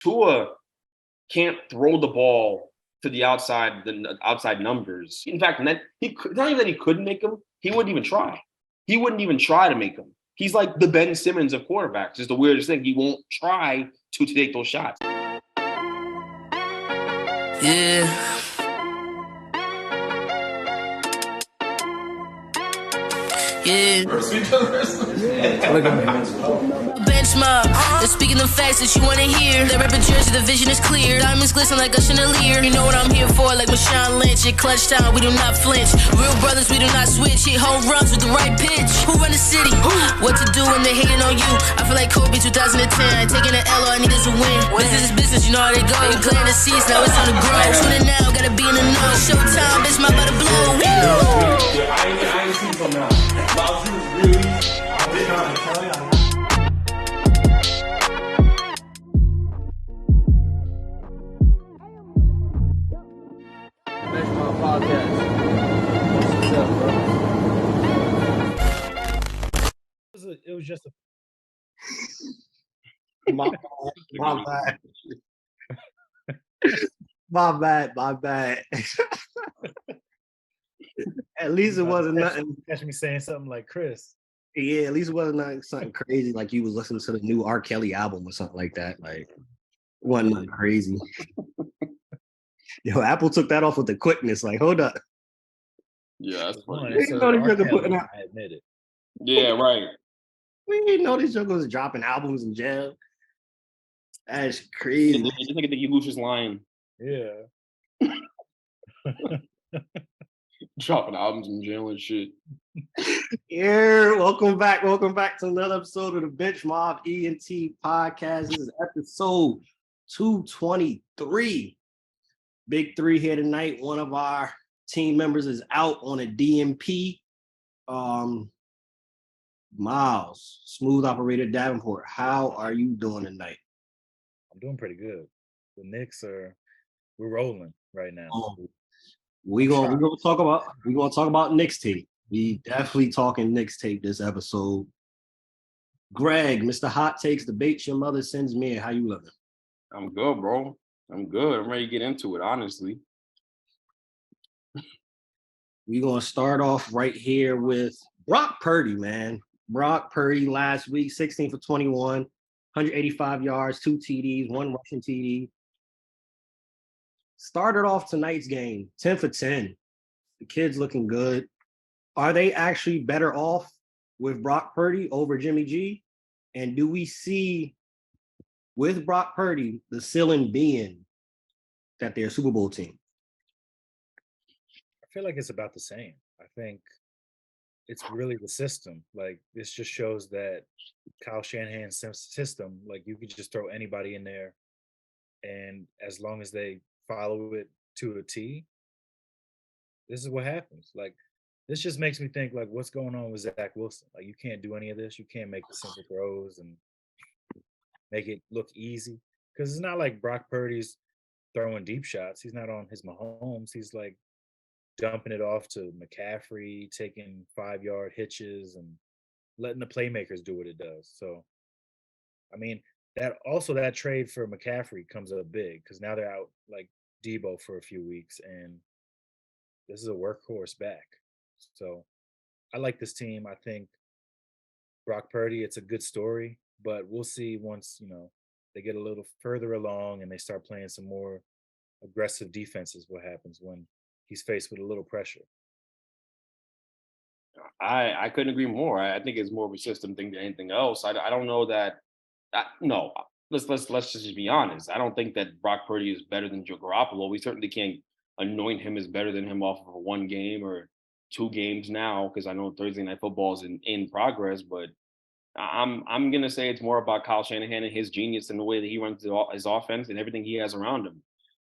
Tua can't throw the ball to the outside numbers. In fact, not even that he couldn't make them, he wouldn't even try. He wouldn't even try to make them. He's like the Ben Simmons of quarterbacks. It's the weirdest thing. He won't try to take those shots. Yeah. Yeah. Look at me. Bench Mob, they're speaking the facts that you wanna hear. They rep a jersey, the vision is clear. Diamonds glisten like a chandelier. You know what I'm here for, like Marshawn Lynch. At clutch time, we do not flinch. Real brothers, we do not switch. Hit home runs with the right pitch. Who run the city? What to do when they hating on you? I feel like Kobe 2010. Taking an L, all I need is a win. Business is business, you know how they go. You playing the seats, now it's time to grow. Tuning now, gotta be in the know. Showtime, bitch, my about to blow. I ain't seen from now. Bench Mob Podcast. What's up, bro? It was just a My bad. At least it wasn't nothing. Catch me saying something like Chris. Yeah, at least it wasn't nothing, something crazy like you was listening to the new R. Kelly album or something like that. Like, it wasn't nothing crazy. Yo, Apple took that off with the quickness. Like, hold up. Yeah, that's funny. We didn't know this joke was putting out. I admit it. Yeah, right. We didn't know this joke was dropping albums in jail. That's crazy. Just like the Lucius Lion Yeah. dropping albums in jail and shit. Yeah, welcome back to another episode of the Bench Mob Ent podcast. This is episode 223. Big three here tonight. One of our team members is out on a DMP. Miles, smooth operator Davenport, how are you doing tonight? I'm doing pretty good. The Knicks we're rolling right now. We're gonna talk about Knicks tape. We definitely talking Knicks tape this episode. Greg, Mr. Hot Takes, debates your mother sends me. How you living? I'm good, bro. I'm good. I'm ready to get into it, honestly. We're gonna start off right here with Brock Purdy, man. Brock Purdy last week, 16 for 21, 185 yards, 2 TDs, 1 rushing TD. Started off tonight's game, 10 for 10. The kid's looking good. Are they actually better off with Brock Purdy over Jimmy G? And do we see with Brock Purdy the ceiling being that they're a Super Bowl team? I feel like it's about the same. I think it's really the system. Like, this just shows that Kyle Shanahan's system, like, you could just throw anybody in there, and as long as they follow it to a T, this is what happens. Like, this just makes me think, like, what's going on with Zach Wilson? Like, you can't do any of this. You can't make the simple throws and make it look easy. Because it's not like Brock Purdy's throwing deep shots. He's not on his Mahomes. He's, like, dumping it off to McCaffrey, taking 5-yard hitches and letting the playmakers do what it does. So, I mean, that trade for McCaffrey comes up big because now they're out like Debo for a few weeks, and this is a workhorse back. So I like this team. I think Brock Purdy, it's a good story, but we'll see once, they get a little further along and they start playing some more aggressive defenses, what happens when he's faced with a little pressure. I couldn't agree more. I think it's more of a system thing than anything else. I don't know that. No, let's just be honest. I don't think that Brock Purdy is better than Joe Garoppolo. We certainly can't anoint him as better than him off of 1 game or 2 games now, because I know Thursday Night Football is in progress. But I'm gonna say it's more about Kyle Shanahan and his genius and the way that he runs his offense and everything he has around him.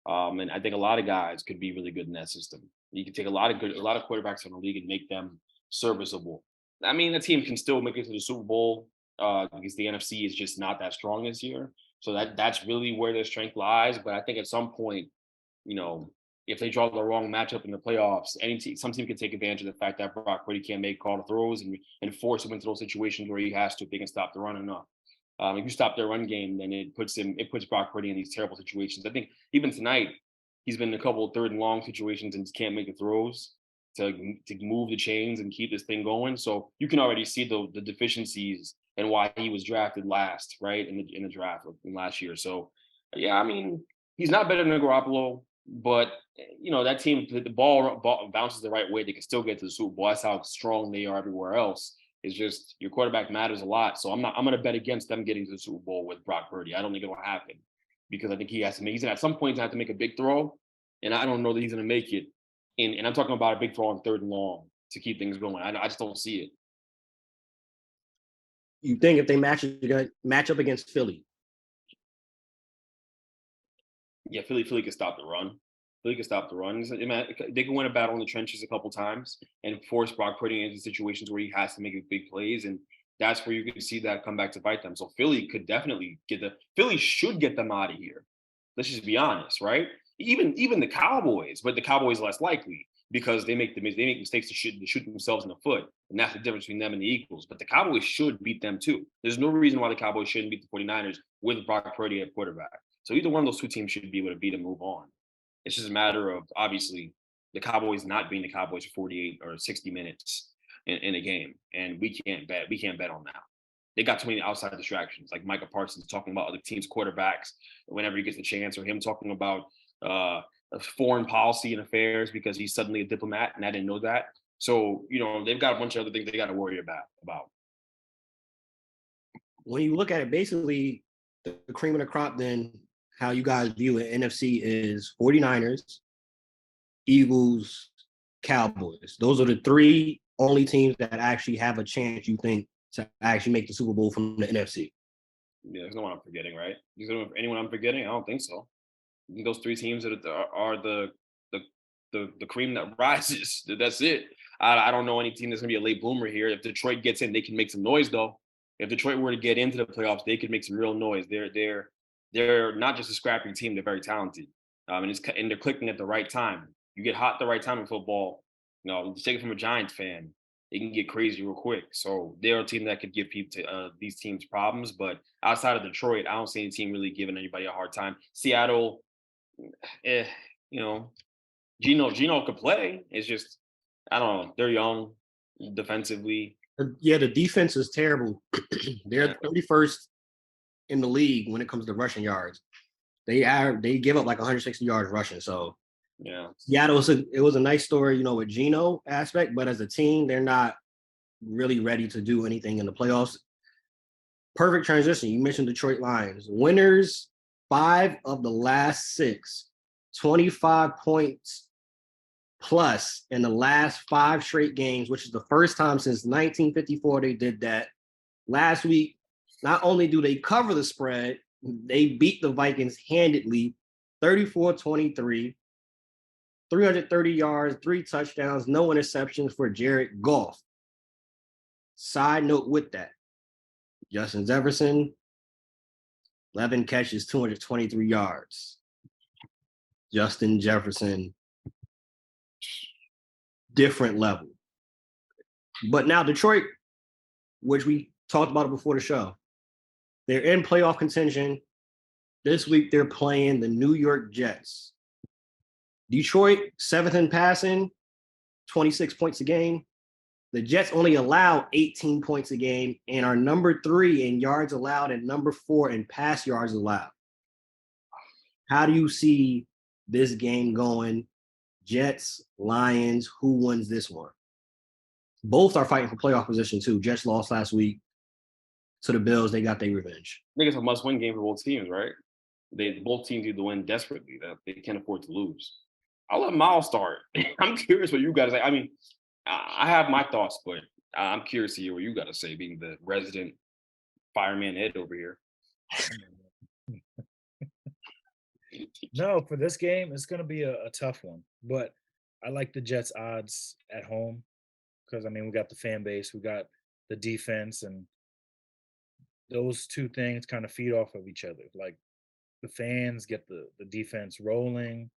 And I think a lot of guys could be really good in that system. You can take a lot of quarterbacks in the league and make them serviceable. I mean, the team can still make it to the Super Bowl because the NFC is just not that strong this year. So that's really where their strength lies. But I think at some point, if they draw the wrong matchup in the playoffs, some team can take advantage of the fact that Brock Purdy can't make call the throws and force him into those situations where he has to if they can stop the run enough. If you stop their run game, then it puts Brock Purdy in these terrible situations. I think even tonight, he's been in a couple of third and long situations and just can't make the throws to move the chains and keep this thing going. So you can already see the deficiencies and why he was drafted last, right, in the draft in last year. So yeah, I mean, he's not better than Garoppolo, but that team, the ball bounces the right way, they can still get to the Super Bowl. That's how strong they are everywhere else. It's just your quarterback matters a lot. So I'm going to bet against them getting to the Super Bowl with Brock Purdy. I don't think it'll happen because I think he has to make. He's at some point have to make a big throw, and I don't know that he's going to make it. And I'm talking about a big throw on third and long to keep things going. I just don't see it. You think if they match up against Philly? Yeah, Philly can stop the run. Philly can stop the run. They can win a battle in the trenches a couple times and force Brock Purdy into situations where he has to make big plays, and that's where you can see that come back to bite them. So Philly could definitely Philly should get them out of here. Let's just be honest, right? Even the Cowboys, but the Cowboys less likely because they make mistakes to shoot themselves in the foot, and that's the difference between them and the Eagles. But the Cowboys should beat them too. There's no reason why the Cowboys shouldn't beat the 49ers with Brock Purdy at quarterback. So either one of those two teams should be able to beat and move on. It's just a matter of obviously the Cowboys not being the Cowboys for 48 or 60 minutes in a game, and we can't bet on that. They got too many outside distractions, like Micah Parsons talking about other teams' quarterbacks whenever he gets the chance, or him talking about foreign policy and affairs because he's suddenly a diplomat, and I didn't know that. So they've got a bunch of other things they got to worry about. When you look at it, basically the cream of the crop, then how you guys view it, NFC is 49ers, Eagles, Cowboys. Those are the three only teams that actually have a chance, you think, to actually make the Super Bowl from the NFC. Yeah, there's no one I'm forgetting, right? Is there anyone I'm forgetting? I don't think so. I think those three teams are the cream that rises. That's it. I don't know any team that's gonna be a late bloomer here. If Detroit gets in, they can make some noise though. If Detroit were to get into the playoffs, they could make some real noise. They're not just a scrappy team; they're very talented, and they're clicking at the right time. You get hot at the right time in football. Just take it from a Giants fan, it can get crazy real quick. So they're a team that could give these teams problems. But outside of Detroit, I don't see any team really giving anybody a hard time. Seattle, Geno could play. It's just I don't know. They're young defensively. Yeah, the defense is terrible. They're 31st in the league when it comes to rushing yards. They give up like 160 yards rushing. So yeah, it was a nice story, with Geno aspect, but as a team, they're not really ready to do anything in the playoffs. Perfect transition. You mentioned Detroit Lions. Winners 5 of the last 6, 25 points plus in the last 5 straight games, which is the first time since 1954 they did that. Last week, not only do they cover the spread, they beat the Vikings handedly, 34-23, 330 yards, 3 touchdowns, no interceptions for Jared Goff. Side note with that, Justin Jefferson, 11 catches, 223 yards. Justin Jefferson, different level. But now Detroit, which we talked about it before the show, they're in playoff contention. This week they're playing the New York Jets. Detroit, 7th in passing, 26 points a game. The Jets only allow 18 points a game and are number 3 in yards allowed and number 4 in pass yards allowed. How do you see this game going? Jets, Lions, who wins this one? Both are fighting for playoff position too. Jets lost last week to the Bills. They got their revenge. I think it's a must-win game for both teams, right? Both teams need to win desperately. That they can't afford to lose. I'll let Miles start. I'm curious what you got to say. I mean, I have my thoughts, but I'm curious to hear what you got to say, being the resident fireman Ed over here. No, for this game, it's going to be a tough one. But I like the Jets' odds at home because, we got the fan base, we got the defense, and those two things kind of feed off of each other. Like the fans get the defense rolling.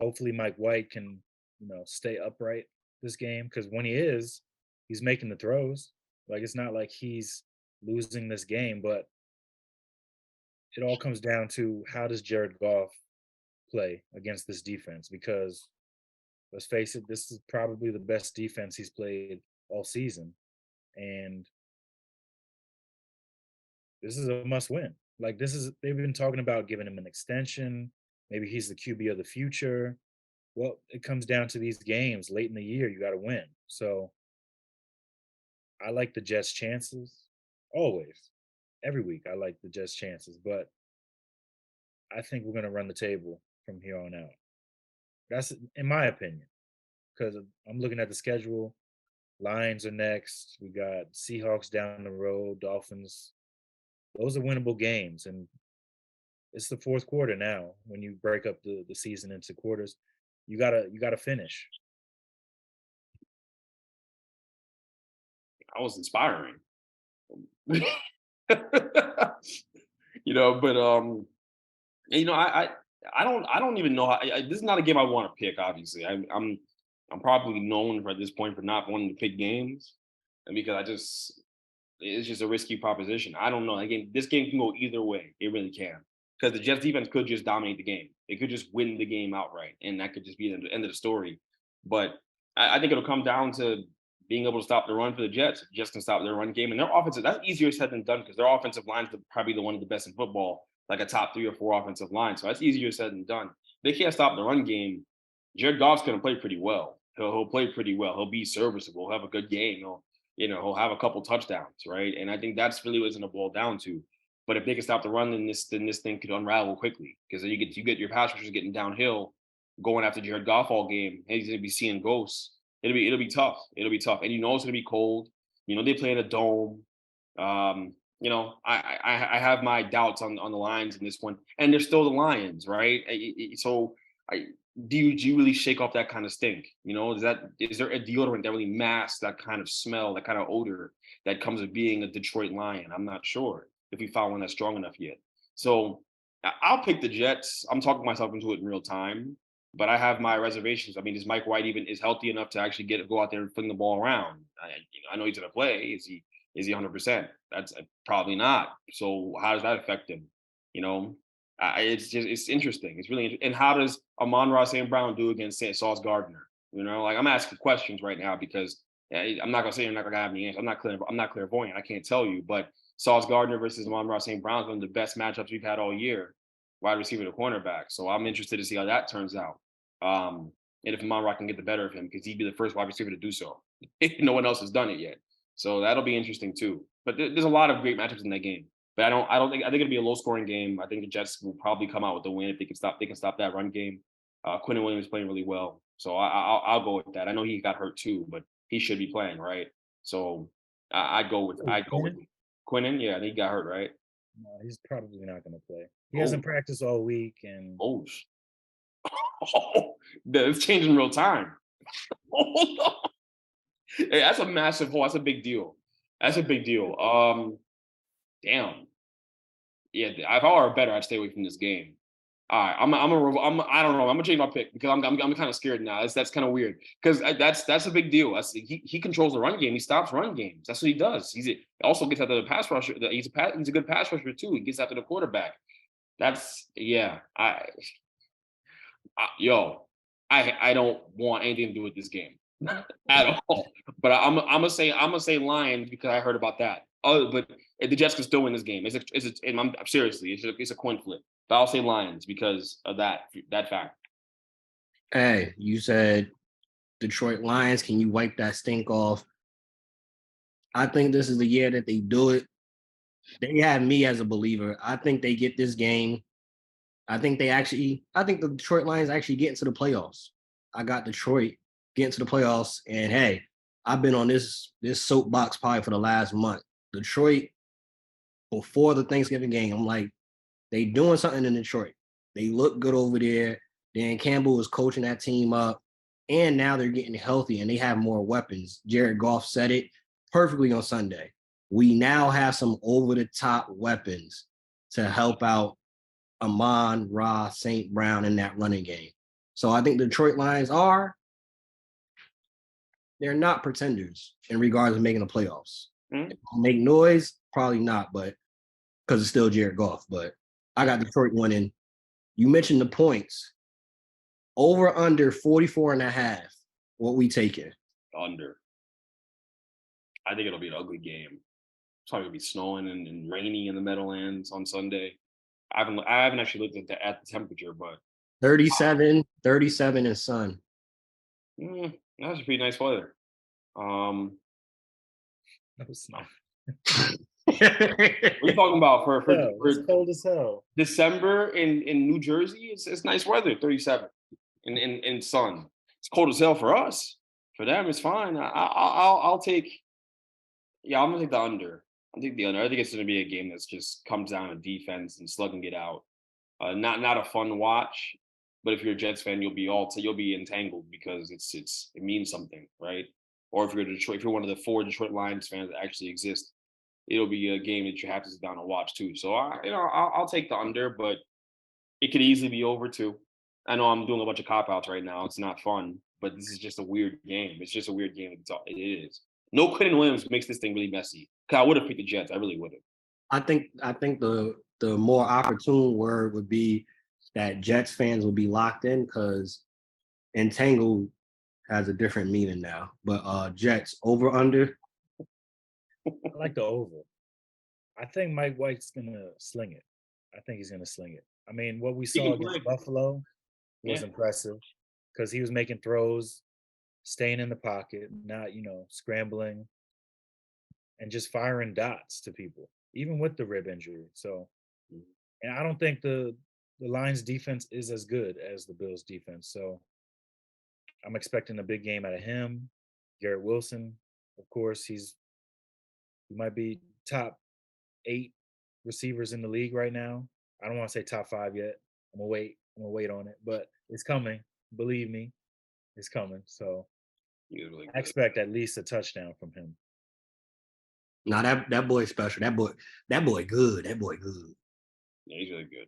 Hopefully Mike White can, stay upright this game because when he's making the throws. Like it's not like he's losing this game, but it all comes down to how does Jared Goff play against this defense? Because let's face it, this is probably the best defense he's played all season. And this is a must win. Like they've been talking about giving him an extension. Maybe he's the QB of the future. Well, it comes down to these games late in the year. You got to win. So I like the Jets' chances always. Every week, I like the Jets' chances, but I think we're going to run the table from here on out. That's in my opinion, because I'm looking at the schedule. Lions are next. We got Seahawks down the road, Dolphins. Those are winnable games, and it's the fourth quarter now. When you break up the season into quarters, you gotta finish. I was inspiring. But I don't even know how. This is not a game I want to pick. Obviously, I'm probably known at this point for not wanting to pick games, and because it's just a risky proposition. I don't know. Again, this game can go either way. It really can, because the Jets defense could just dominate the game. It could just win the game outright, and that could just be the end of the story. But I think it'll come down to being able to stop the run for the Jets. The Jets can stop their run game, and their offensive, that's easier said than done, because their offensive line is probably the one of the best in football, like a top 3 or 4 offensive line. So that's easier said than done. They can't stop the run game. Jared Goff's going to play pretty well. He'll play pretty well. He'll be serviceable. He'll have a good game. He'll have a couple touchdowns, right? And I think that's really what it's going to boil down to. But if they can stop the run, then this thing could unravel quickly, because you get your pass rushers getting downhill, going after Jared Goff all game. And he's going to be seeing ghosts. It'll be tough. It'll be tough, and it's going to be cold. They play in a dome. I have my doubts on the Lions in this one, and they're still the Lions, right? Do you really shake off that kind of stink? Is there a deodorant that really masks that kind of smell, that kind of odor that comes with being a Detroit Lion? I'm not sure if we found one that's strong enough yet. So I'll pick the Jets. I'm talking myself into it in real time, but I have my reservations. I mean, is Mike White even is healthy enough to actually go out there and fling the ball around? I know he's going to play. Is he 100%? That's probably not. So how does that affect him? It's interesting. It's really interesting. And how does Amon-Ra St. Brown do against Sauce Gardner? I'm asking questions right now, because I'm not gonna say you're not gonna have any answers. I'm not clairvoyant. I can't tell you. But Sauce Gardner versus Amon-Ra St. Brown is one of the best matchups we've had all year, wide receiver to cornerback. So I'm interested to see how that turns out. And if Amon-Ra can get the better of him, because he'd be the first wide receiver to do so. No one else has done it yet. So that'll be interesting too. But there's a lot of great matchups in that game. But I think it'll be a low scoring game. I think the Jets will probably come out with the win if they can stop that run game. Quinnen Williams playing really well. So I'll go with that. I know he got hurt too, but he should be playing, right? So I'd go with Quinnen. Yeah, I think he got hurt, right? No, he's probably not going to play. He hasn't practiced all week, and it's changing real time. Hey, that's a massive hole. That's a big deal. Damn. Yeah, if I were a better, I'd stay away from this game. All right, I don't know. I'm gonna change my pick, because I'm kind of scared now. That's kind of weird, because that's a big deal. He controls the run game. He stops run games. That's what he does. He also gets after the pass rusher. He's a good pass rusher too. He gets after the quarterback. I don't want anything to do with this game at all. But I'm gonna say Lions, because I heard about that. Oh, but the Jets can still win this game. It's a coin flip. But I'll say Lions because of that fact. Hey, you said Detroit Lions. Can you wipe that stink off? I think this is the year that they do it. They have me as a believer. I think they get this game. I think the Detroit Lions actually get into the playoffs. I got Detroit getting to the playoffs. And hey, I've been on this soapbox probably for the last month. Detroit, before the Thanksgiving game, I'm like, they doing something in Detroit. They look good over there. Dan Campbell is coaching that team up, and now they're getting healthy and they have more weapons. Jared Goff said it perfectly on Sunday. We now have some over-the-top weapons to help out Amon-Ra St. Brown in that running game. So I think the Detroit Lions they're not pretenders in regards to making the playoffs. Make noise, probably not, but because it's still Jared Goff. But I got Detroit winning. You mentioned the points. Over under 44.5. What we taking? Under. I think it'll be an ugly game. It's probably gonna be snowing and rainy in the Meadowlands on Sunday. I haven't actually looked at the temperature, but 37 and sun. that's a pretty nice weather. No, it's not. What are you talking about for It's cold as hell. December in New Jersey? It's nice weather, 37 in sun. It's cold as hell for us. For them, it's fine. I'll take. Yeah, I'm gonna take the under. I'll take the under. I think it's gonna be a game that's just comes down to defense and slugging it out. Not a fun watch, but if you're a Jets fan, you'll be entangled because it means something, right? Or if you're one of the 4 Detroit Lions fans that actually exist, it'll be a game that you have to sit down and watch too. So I'll take the under, but it could easily be over too. I know I'm doing a bunch of cop outs right now. It's not fun, but this is just a weird game. It's just a weird game. It is. No Quentin Williams makes this thing really messy. Cause I would have picked the Jets. I really would have. I think the more opportune word would be that Jets fans will be locked in because entangled has a different meaning now. But Jets over under. I like the over. I think Mike White's gonna sling it. I think he's gonna sling it. I mean, what we saw against Buffalo was impressive because he was making throws, staying in the pocket, not scrambling, and just firing dots to people, even with the rib injury. So, and I don't think the Lions defense is as good as the Bills defense. So, I'm expecting a big game out of him. Garrett Wilson, of course, he might be top 8 receivers in the league right now. I don't want to say top 5 yet. I'm gonna wait on it, but it's coming. Believe me, it's coming. So Really I expect at least a touchdown from him. Nah, that boy's special. That boy good. That boy good. Yeah, he's really good.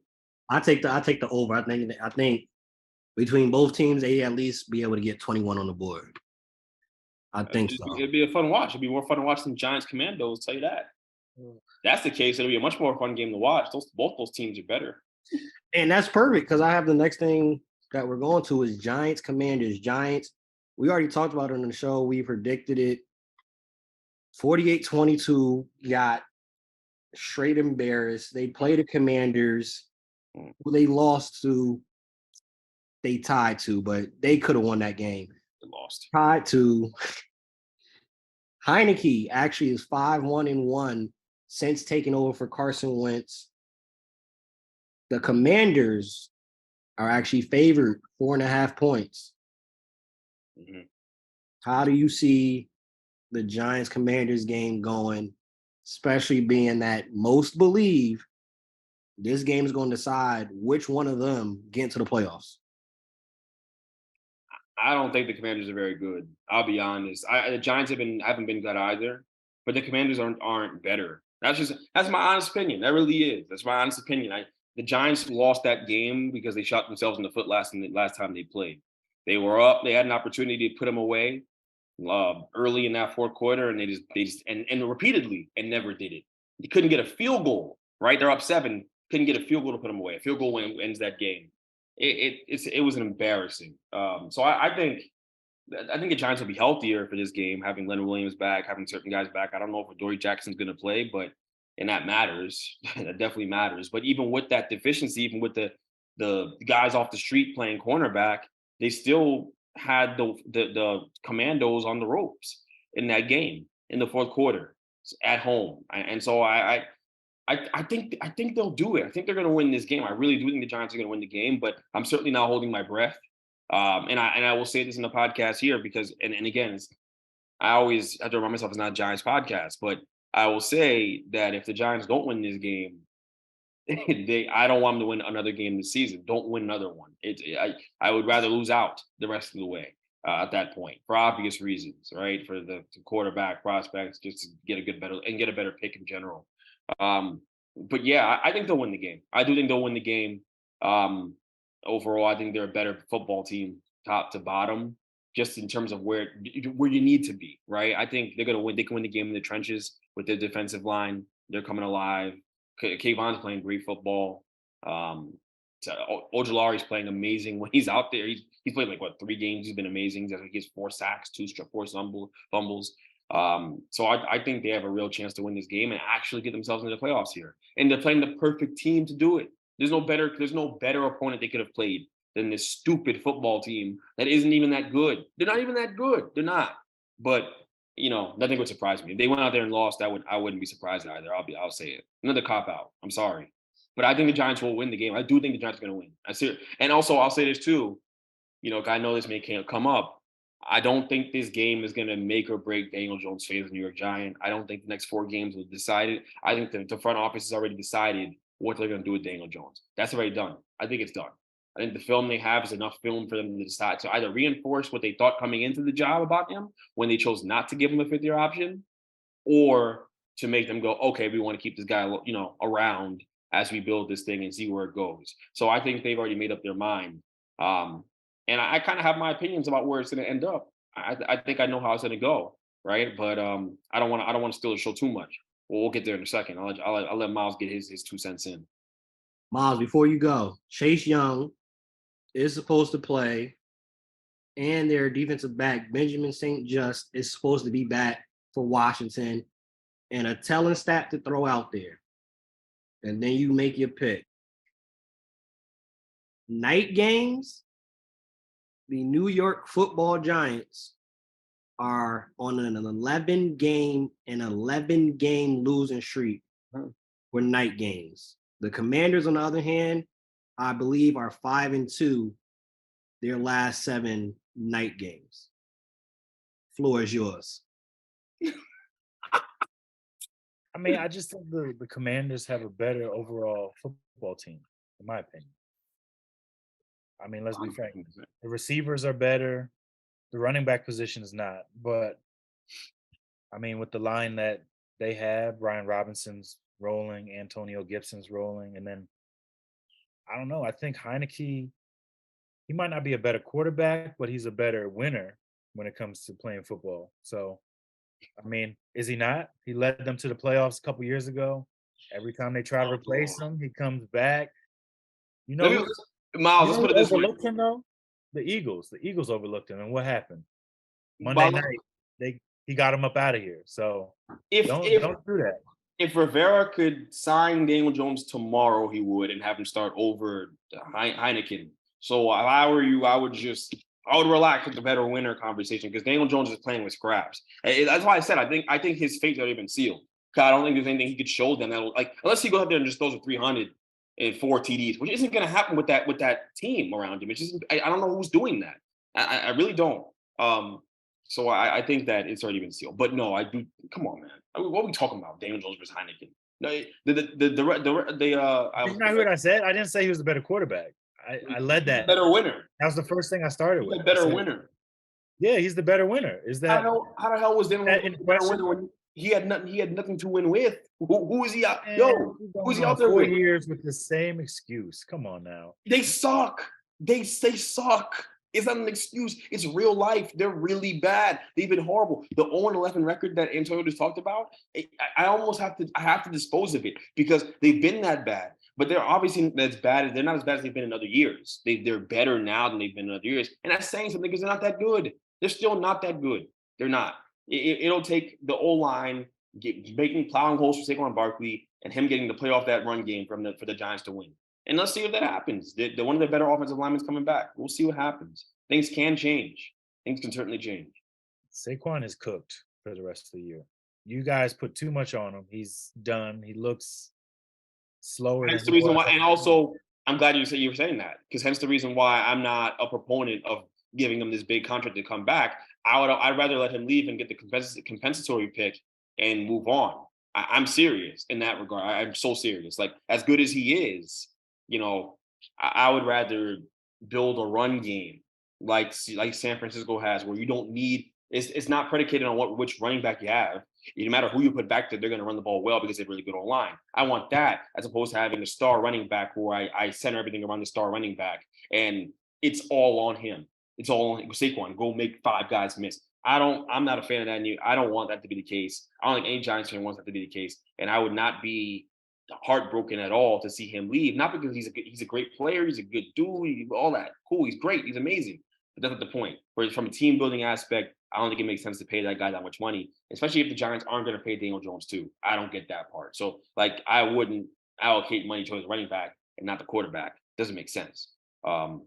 I take the over. I think between both teams, they at least be able to get 21 on the board. I think so. It'd be a fun watch. It'd be more fun to watch than Giants Commandos. Tell you that. If that's the case, it'll be a much more fun game to watch. Both those teams are better. And that's perfect because I have the next thing that we're going to is Giants Commanders. Giants. We already talked about it on the show. We predicted it. 48-22 got straight embarrassed. They played the Commanders, who they lost to. They tied to, but they could have won that game. They lost. Tied to. Heineke actually is 5-1-1 since taking over for Carson Wentz. The Commanders are actually favored 4.5 points. Mm-hmm. How do you see the Giants-Commanders game going, especially being that most believe this game is going to decide which one of them get into the playoffs? I don't think the Commanders are very good. I'll be honest. The Giants haven't been good either, but the Commanders aren't better. That's my honest opinion. That really is. That's my honest opinion. The Giants lost that game because they shot themselves in the foot last time they played. They were up. They had an opportunity to put them away early in that fourth quarter, and they just and repeatedly and never did it. They couldn't get a field goal. Right, they're up 7. Couldn't get a field goal to put them away. A field goal ends that game. It was embarrassing. So I think the Giants will be healthier for this game, having Leonard Williams back, having certain guys back. I don't know if Adoree Jackson's going to play, and that matters. That definitely matters. But even with that deficiency, even with the guys off the street playing cornerback, they still had the Commandos on the ropes in that game in the fourth quarter at home. And so I think they'll do it. I think they're going to win this game. I really do think the Giants are going to win the game, but I'm certainly not holding my breath. And I will say this in the podcast here because, and again, I always have to remind myself it's not a Giants podcast, but I will say that if the Giants don't win this game, I don't want them to win another game this season. Don't win another one. I would rather lose out the rest of the way at that point for obvious reasons, right? For the quarterback prospects, just to get a better pick in general. But yeah, I think they'll win the game. I do think they'll win the game. Overall, I think they're a better football team, top to bottom, just in terms of where you need to be, right? I think they're going to win. They can win the game in the trenches with their defensive line. They're coming alive. Kayvon's playing great football. Ojulari's playing amazing when he's out there. He's played like 3 games. He's been amazing. He has 4 sacks, 4 fumbles. So I think they have a real chance to win this game and actually get themselves into the playoffs here. And they're playing the perfect team to do it. There's no better opponent they could have played than this stupid football team that isn't even that good. They're not even that good. They're not. But nothing would surprise me. If they went out there and lost, I wouldn't be surprised either. I'll say it. Another cop out. I'm sorry. But I think the Giants will win the game. I do think the Giants are going to win. I see it. And also, I'll say this too. I know this can't come up. I don't think this game is going to make or break Daniel Jones' fate as a New York Giant. I don't think the next 4 games will decide it. I think the front office has already decided what they're going to do with Daniel Jones. That's already done. I think it's done. I think the film they have is enough film for them to decide to either reinforce what they thought coming into the job about him when they chose not to give him a 5th-year option, or to make them go, okay, we want to keep this guy, around as we build this thing and see where it goes. So I think they've already made up their mind. And I kind of have my opinions about where it's going to end up. I think I know how it's going to go, right? But I don't want to steal the show too much. Well, we'll get there in a second. I'll let Miles get his 2 cents in. Miles, before you go, Chase Young is supposed to play, and their defensive back, Benjamin St. Just, is supposed to be back for Washington. And a telling stat to throw out there, and then you make your pick. Night games, the New York Football Giants are on an 11-game losing streak for night games. The Commanders, on the other hand, I believe are 5-2 their last 7 night games. Floor is yours. I mean, I just think the Commanders have a better overall football team, in my opinion. I mean, let's be frank. The receivers are better. The running back position is not. But, I mean, with the line that they have, Ryan Robinson's rolling, Antonio Gibson's rolling, and then, I don't know, I think Heineke, he might not be a better quarterback, but he's a better winner when it comes to playing football. So, I mean, is he not? He led them to the playoffs a couple years ago. Every time they try to replace him, he comes back. Miles, let's put it this way. Overlooked him though. The Eagles overlooked him, and what happened? Monday night, he got him up out of here. So don't do that. If Rivera could sign Daniel Jones tomorrow, he would, and have him start over Heineken. So if I were you, I would relax with the better winner conversation, because Daniel Jones is playing with scraps. That's why I said I think his fate's already been sealed. I don't think there's anything he could show them that'll, unless he goes out there and just throws a 300 and 4 TDs, which isn't going to happen with that team around him. It's just I don't know who's doing that. I really don't. So I think that it's already been sealed. But no, I do. Come on, man. What are we talking about? Daniel Jones versus Heineken. No, That's not what I said. I didn't say he was a better quarterback. I led that. Better winner. That was the first thing I started with. A better winner. Yeah, he's the better winner. Is that how the hell was Daniel Jones a better winner when he had nothing to win with? Who is he out? Who's he out there 4 with? years with the same excuse. Come on now. They suck. They suck. It's not an excuse. It's real life. They're really bad. They've been horrible. The 0-11 record that Antonio just talked about, I have to dispose of it, because they've been that bad. But they're obviously as bad. They're not as bad as they've been in other years. They're better now than they've been in other years. And that's saying something, because they're not that good. They're still not that good. They're not. It'll take the O-line making plowing holes for Saquon Barkley and him getting to play off that run game for the Giants to win. And let's see if that happens. They're one of the better offensive linemen coming back. We'll see what happens. Things can change. Things can certainly change. Saquon is cooked for the rest of the year. You guys put too much on him. He's done. He looks slower. That's the reason why. And also, I'm glad you were saying that, because hence the reason why I'm not a proponent of giving him this big contract to come back. I'd rather let him leave and get the compensatory pick and move on. I'm serious in that regard. I'm so serious. Like, as good as he is, I would rather build a run game like San Francisco has, where you don't need, it's not predicated on which running back you have. No matter who you put back there, they're going to run the ball well because they're really good online. I want that, as opposed to having a star running back where I center everything around the star running back, and it's all on him. It's all on Saquon. Go make 5 guys miss. I'm not a fan of that. I don't want that to be the case. I don't think any Giants fan wants that to be the case. And I would not be heartbroken at all to see him leave. Not because he's a great player, he's a good dude, all that. Cool, he's great, he's amazing. But that's not the point. Whereas from a team building aspect, I don't think it makes sense to pay that guy that much money, especially if the Giants aren't going to pay Daniel Jones too. I don't get that part. So like I wouldn't allocate money towards running back and not the quarterback. Doesn't make sense.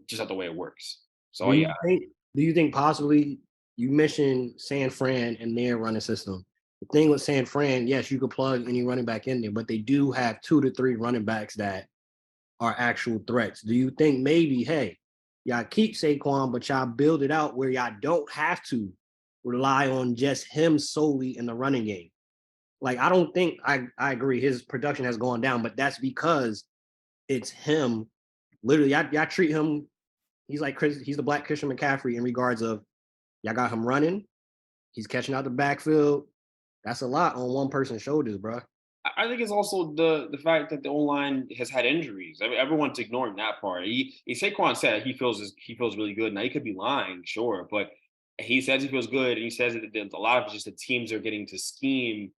Just not the way it works. So yeah. Do you think possibly you mentioned San Fran and their running system? The thing with San Fran, yes, you could plug any running back in there, but they do have 2 to 3 running backs that are actual threats. Do you think maybe, hey, y'all keep Saquon, but y'all build it out where y'all don't have to rely on just him solely in the running game? Like, I don't think I agree his production has gone down, but that's because it's him. Literally, y'all treat him, he's the Black Christian McCaffrey in regards of y'all got him running, he's catching out the backfield. That's a lot on one person's shoulders, bro. I think it's also the fact that the O-line has had injuries. I mean, everyone's ignoring that part. Saquon said he feels really good. Now he could be lying, sure, but he says he feels good, and he says that a lot of it's just the teams are getting to scheme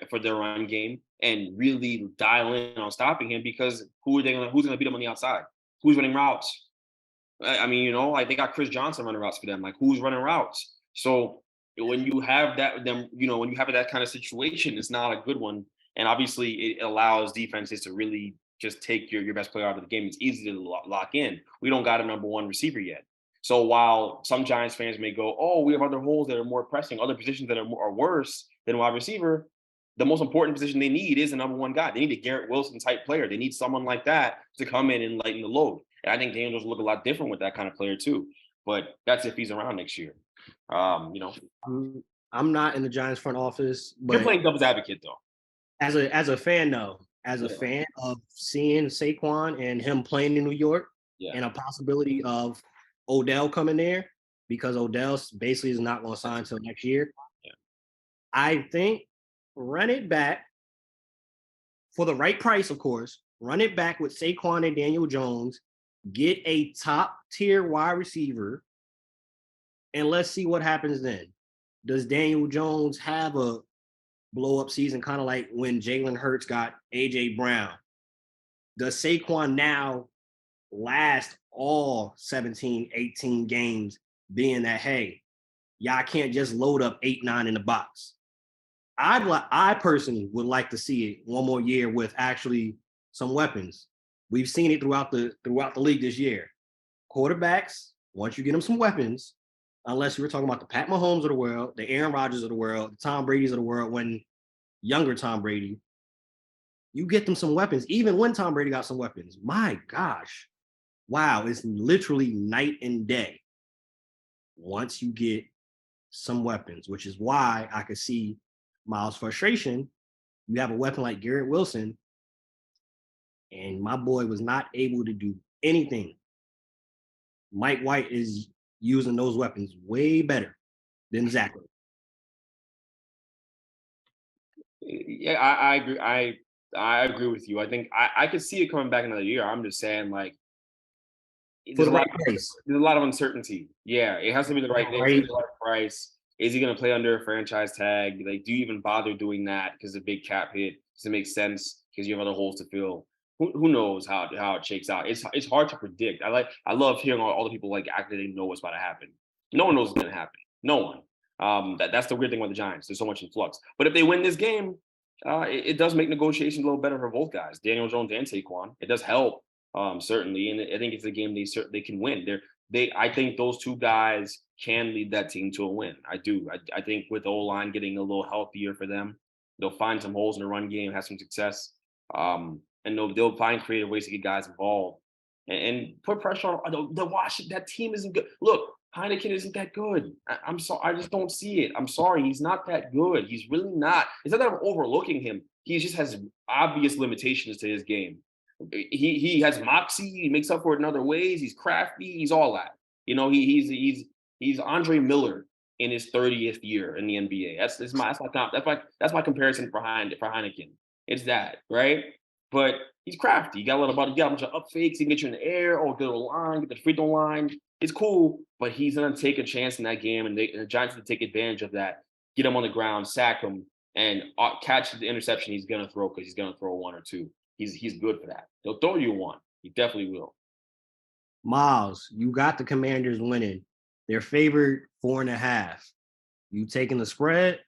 for their run game and really dial in on stopping him, because who's gonna beat him on the outside? Who's running routes? I mean, like they got Chris Johnson running routes for them. Like, who's running routes? So when you have that, when you have that kind of situation, it's not a good one. And obviously, it allows defenses to really just take your best player out of the game. It's easy to lock in. We don't got a number one receiver yet. So while some Giants fans may go, oh, we have other holes that are more pressing, other positions that are worse than wide receiver, the most important position they need is the number one guy. They need a Garrett Wilson type player. They need someone like that to come in and lighten the load. And I think Daniels will look a lot different with that kind of player too. But that's if he's around next year. I'm not in the Giants front office, but you're playing devil's advocate though. As a fan though, fan of seeing Saquon and him playing in New York, and a possibility of Odell coming there, because Odell basically is not going to sign until next year. Yeah. I think run it back for the right price, of course. Run it back with Saquon and Daniel Jones. Get a top tier wide receiver, and let's see what happens then. Does Daniel Jones have a blow up season, kind of like when Jalen Hurts got AJ Brown? Does Saquon now last all 17, 18 games, being that, hey, y'all can't just load up 8-9 in the box? I personally would like to see it one more year with actually some weapons. We've seen it throughout the league this year. Quarterbacks, once you get them some weapons, unless you were talking about the Pat Mahomes of the world, the Aaron Rodgers of the world, the Tom Brady's of the world, when younger Tom Brady, you get them some weapons. Even when Tom Brady got some weapons, my gosh, wow, it's literally night and day once you get some weapons, which is why I could see Miles' frustration. You have a weapon like Garrett Wilson, and my boy was not able to do anything. Mike White is using those weapons way better than Zach. Yeah, I agree. I agree with you. I think I could see it coming back another year. I'm just saying, like, there's a lot of uncertainty. Yeah, it has to be the right price. Is he going to play under a franchise tag? Like, do you even bother doing that because of a big cap hit? Does it make sense because you have other holes to fill? Who knows how it shakes out? It's hard to predict. I love hearing all the people like act that they know what's about to happen. No one knows what's going to happen. No one. That's the weird thing with the Giants. There's so much in flux. But if they win this game, it does make negotiations a little better for both guys, Daniel Jones and Saquon. It does help, certainly, and I think it's a game they can win. I think those two guys can lead that team to a win. I do. I think with the O-line getting a little healthier for them, they'll find some holes in the run game, have some success, and they'll find creative ways to get guys involved and put pressure on the Washington. That team isn't good. Look, Heineken isn't that good. I'm sorry. I just don't see it. I'm sorry. He's not that good. He's really not. It's not that I'm overlooking him. He just has obvious limitations to his game. He has moxie. He makes up for it in other ways. He's crafty. He's all that. He's Andre Miller in his 30th year in the NBA. That's my comparison for Heineken. It's that, right? But he's crafty. You got a bunch of up fakes. He can get you in the air. Or get a line, get the free throw line. It's cool, but he's gonna take a chance in that game, and the Giants will take advantage of that. Get him on the ground, sack him, and catch the interception he's gonna throw because he's gonna throw one or two. He's good for that. He'll throw you one. He definitely will. Miles, you got the Commanders winning. They're favored 4.5. You taking the spread?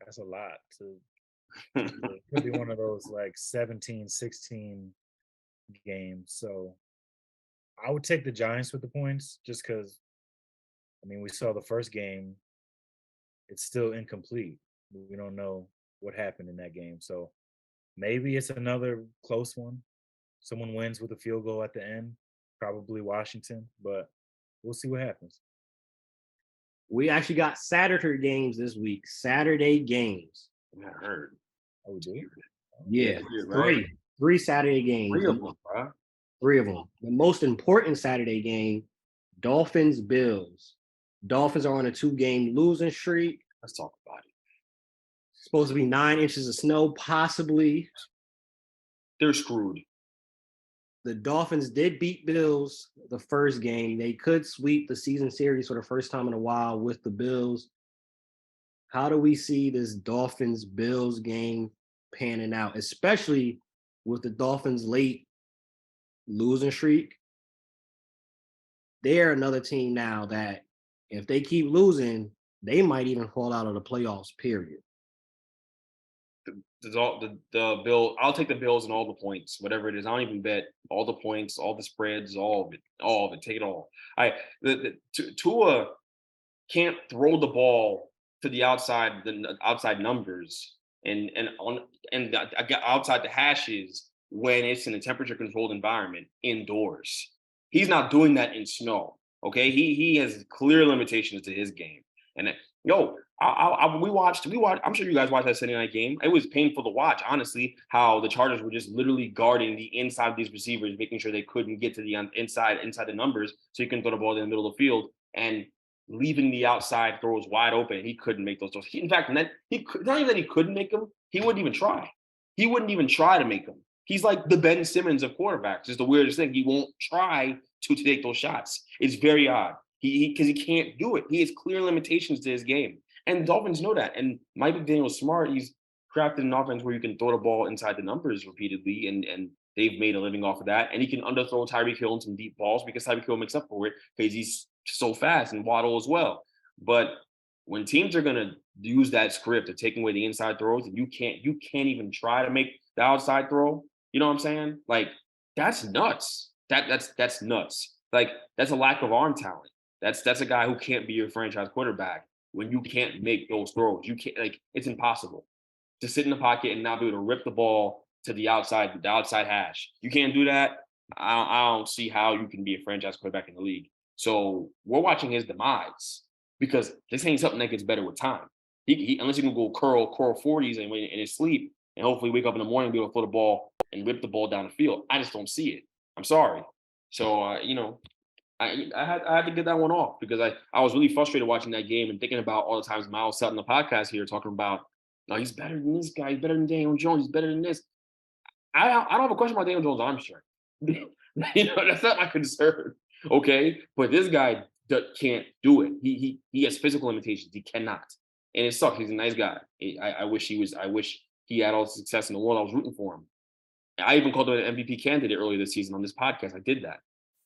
That's a lot. It could be one of those like 17-16 games. So I would take the Giants with the points just because, I mean, we saw the first game. It's still incomplete. We don't know what happened in that game. So maybe it's another close one. Someone wins with a field goal at the end, probably Washington, but we'll see what happens. We actually got Saturday games this week. Saturday games. I heard. Oh, we do? Yeah, Right. three Saturday games. 3 of them, bro. 3 of them. The most important Saturday game, Dolphins Bills. Dolphins are on a 2-game losing streak. Let's talk about it. Supposed to be 9 inches of snow, possibly. They're screwed. The Dolphins did beat Bills the first game. They could sweep the season series for the first time in a while with the Bills. How do we see this Dolphins-Bills game panning out, especially with the Dolphins' late losing streak? They're another team now that if they keep losing, they might even fall out of the playoffs, period. The Bill. I'll take the Bills and all the points, whatever it is. I don't even bet all the points, all the spreads, all of it. Take it all. Tua can't throw the ball to the outside numbers and outside the hashes when it's in a temperature controlled environment indoors. He's not doing that in snow. Okay, he has clear limitations to his game. And we watched. I'm sure you guys watched that Sunday night game. It was painful to watch, honestly, how the Chargers were just literally guarding the inside of these receivers, making sure they couldn't get to the inside the numbers, so you can throw the ball in the middle of the field, and leaving the outside throws wide open. He couldn't make those throws. In fact, not even that he couldn't make them. He wouldn't even try. He wouldn't even try to make them. He's like the Ben Simmons of quarterbacks. It's the weirdest thing. He won't try to take those shots. It's very odd. Because he can't do it. He has clear limitations to his game. And the Dolphins know that. And Mike McDaniel's smart. He's crafted an offense where you can throw the ball inside the numbers repeatedly, and they've made a living off of that. And he can underthrow Tyreek Hill in some deep balls because Tyreek Hill makes up for it because he's so fast, and Waddle as well. But when teams are going to use that script of taking away the inside throws, and you can't even try to make the outside throw, you know what I'm saying? Like, that's nuts. That's nuts. Like, that's a lack of arm talent. That's a guy who can't be your franchise quarterback when you can't make those throws. You can't, like, it's impossible to sit in the pocket and not be able to rip the ball to the outside hash. You can't do that. I don't see how you can be a franchise quarterback in the league. So we're watching his demise because this ain't something that gets better with time. He unless you can go curl 40s in his sleep and hopefully wake up in the morning and be able to throw the ball and rip the ball down the field. I just don't see it. I'm sorry. So I had to get that one off because I was really frustrated watching that game and thinking about all the times Miles sat on the podcast here talking about, no, he's better than this guy. He's better than Daniel Jones. He's better than this. I don't have a question about Daniel Jones' arm strength. That's not my concern. Okay, but this guy can't do it. He has physical limitations. He cannot, and it sucks. He's a nice guy. I wish he had all the success in the world. I was rooting for him. I even called him an MVP candidate earlier this season on this podcast. I did that.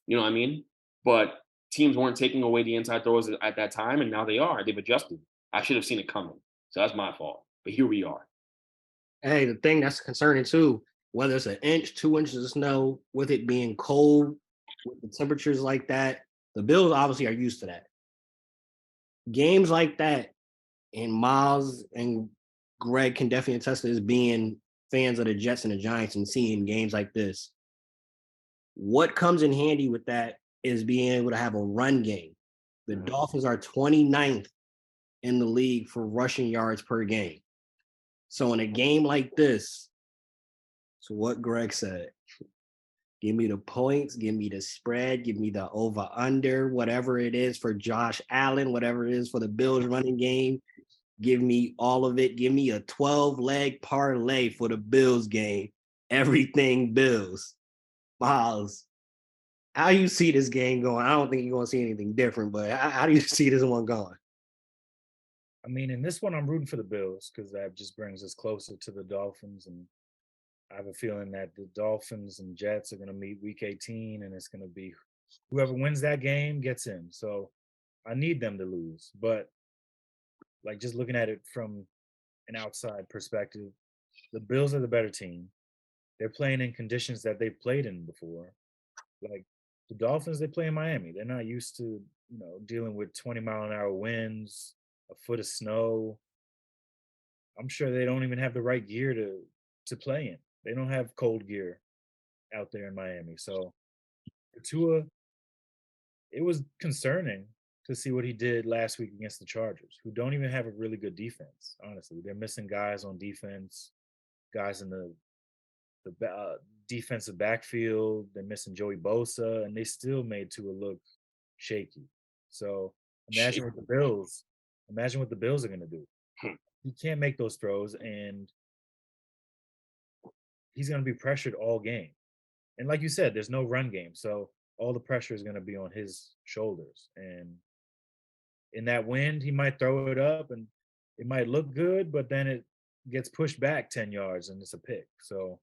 You know what I mean? But teams weren't taking away the inside throws at that time, and now they are. They've adjusted. I should have seen it coming. So that's my fault. But here we are. Hey, the thing that's concerning too, whether it's 1 inch, 2 inches of snow, with it being cold, with the temperatures like that, the Bills obviously are used to that. Games like that, and Miles and Greg can definitely attest to this, being fans of the Jets and the Giants and seeing games like this. What comes in handy with that is being able to have a run game. The Dolphins are 29th in the league for rushing yards per game. So in a game like this, so what Greg said, give me the points, give me the spread, give me the over-under, whatever it is for Josh Allen, whatever it is for the Bills running game, give me all of it. Give me a 12-leg parlay for the Bills game. Everything Bills. Miles, how you see this game going? I don't think you're going to see anything different, but how do you see this one going? I mean, in this one, I'm rooting for the Bills because that just brings us closer to the Dolphins, and I have a feeling that the Dolphins and Jets are going to meet Week 18, and it's going to be whoever wins that game gets in. So I need them to lose, but like just looking at it from an outside perspective, the Bills are the better team. They're playing in conditions that they've played in before. Like the Dolphins, they play in Miami. They're not used to, dealing with 20-mile-an-hour winds, a foot of snow. I'm sure they don't even have the right gear to play in. They don't have cold gear out there in Miami. So for Tua, it was concerning to see what he did last week against the Chargers, who don't even have a really good defense. Honestly, they're missing guys on defense, guys in the defensive backfield. They're missing Joey Bosa, and they still made Tua look shaky. So imagine what the Bills are going to do. He can't make those throws, and he's going to be pressured all game. And like you said, there's no run game, so all the pressure is going to be on his shoulders. And in that wind, he might throw it up, and it might look good, but then it gets pushed back 10 yards, and it's a pick. So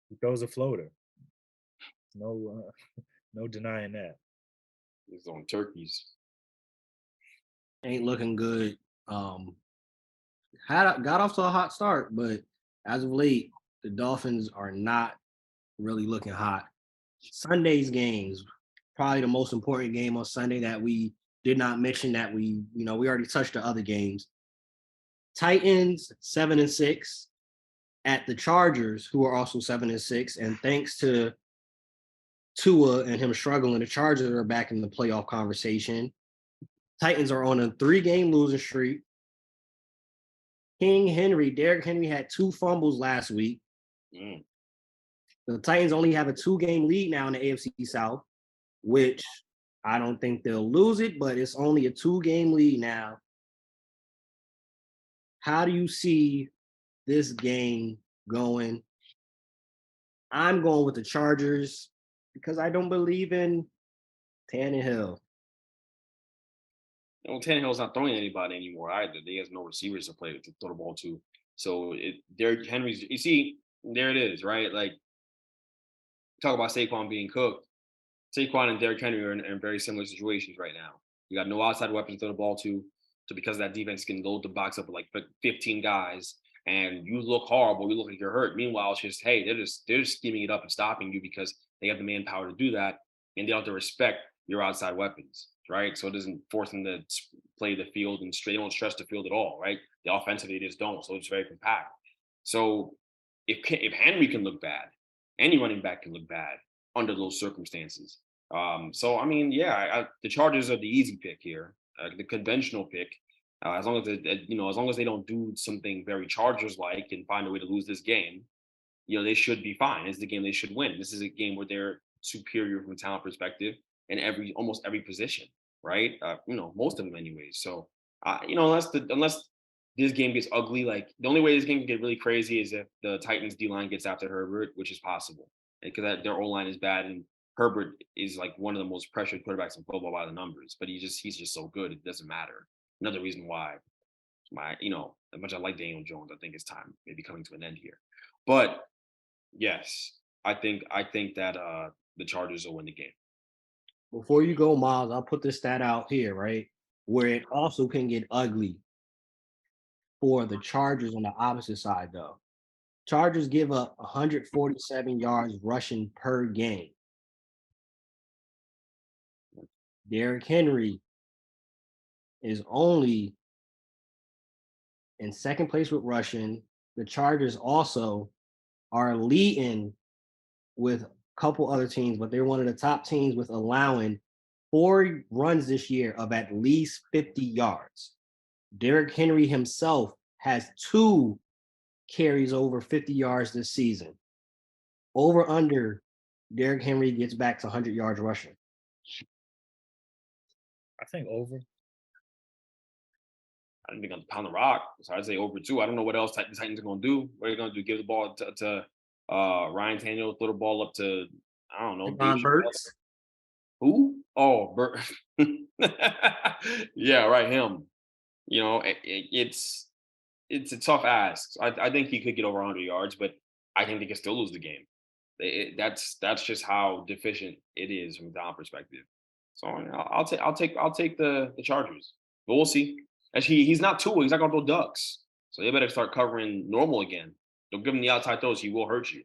he throws a floater. No, no denying that. He's on turkeys. Ain't looking good. Got off to a hot start, but as of late, the Dolphins are not really looking hot. Sunday's games, probably the most important game on Sunday that we did not mention that we already touched the other games. Titans 7-6 at the Chargers, who are also 7-6, and thanks to Tua and him struggling, the Chargers are back in the playoff conversation. Titans are on a 3-game losing streak. Derrick Henry had 2 fumbles last week. The Titans only have a 2-game lead now in the AFC South, which I don't think they'll lose it, but it's only a 2-game lead now. How do you see this game going? I'm going with the Chargers because I don't believe in Tannehill. Tannehill's not throwing anybody anymore either. He has no receivers to throw the ball to. So Derrick Henry's. You see, there it is, right? Like talk about Saquon being cooked. Saquon and Derrick Henry are in very similar situations right now. You got no outside weapons to throw the ball to. So because of that defense can load the box up with like 15 guys, and you look horrible, you look like you're hurt. Meanwhile, it's just they're just scheming it up and stopping you because they have the manpower to do that, and they have to respect your outside weapons, right? So it doesn't force them to play the field and they don't stress the field at all, right? The offensively they just don't, so it's very compact. So if Henry can look bad, any running back can look bad under those circumstances. So I mean, the Chargers are the easy pick here, the conventional pick. As long as they don't do something very Chargers-like and find a way to lose this game, they should be fine. It's the game they should win. This is a game where they're superior from a talent perspective in almost every position, right? Most of them anyways. So, unless this game gets ugly, like the only way this game can get really crazy is if the Titans D-line gets after Herbert, which is possible, because their O-line is bad and Herbert is like one of the most pressured quarterbacks in football by the numbers, but he's just so good it doesn't matter. Another reason why as much as I like Daniel Jones, I think it's time maybe coming to an end here. But yes, I think that the Chargers will win the game. Before you go, Miles, I'll put this stat out here, right? Where it also can get ugly for the Chargers on the opposite side, though. Chargers give up 147 yards rushing per game. Derrick Henry is only in second place with rushing. The Chargers also are leading with a couple other teams, but they're one of the top teams with allowing 4 runs this year of at least 50 yards. Derrick Henry himself has 2 carries over 50 yards this season. Over under, Derrick Henry gets back to 100 yards rushing. I think over. I didn't think on pound the rock, so I'd say over 2. I don't know what else the Titans are going to do. What are they going to do? Give the ball to Ryan Tannehill, throw the ball up to, I don't know. Burks. Who? Oh, Burt. Yeah, right, him. You know, it's a tough ask. I think he could get over 100 yards, but I think they can still lose the game. That's just how deficient it is from a talent perspective. So I'll take the Chargers, but we'll see. Actually, he's not Tua. He's not gonna throw ducks, so they better start covering normal again. Don't give him the outside throws. He will hurt you.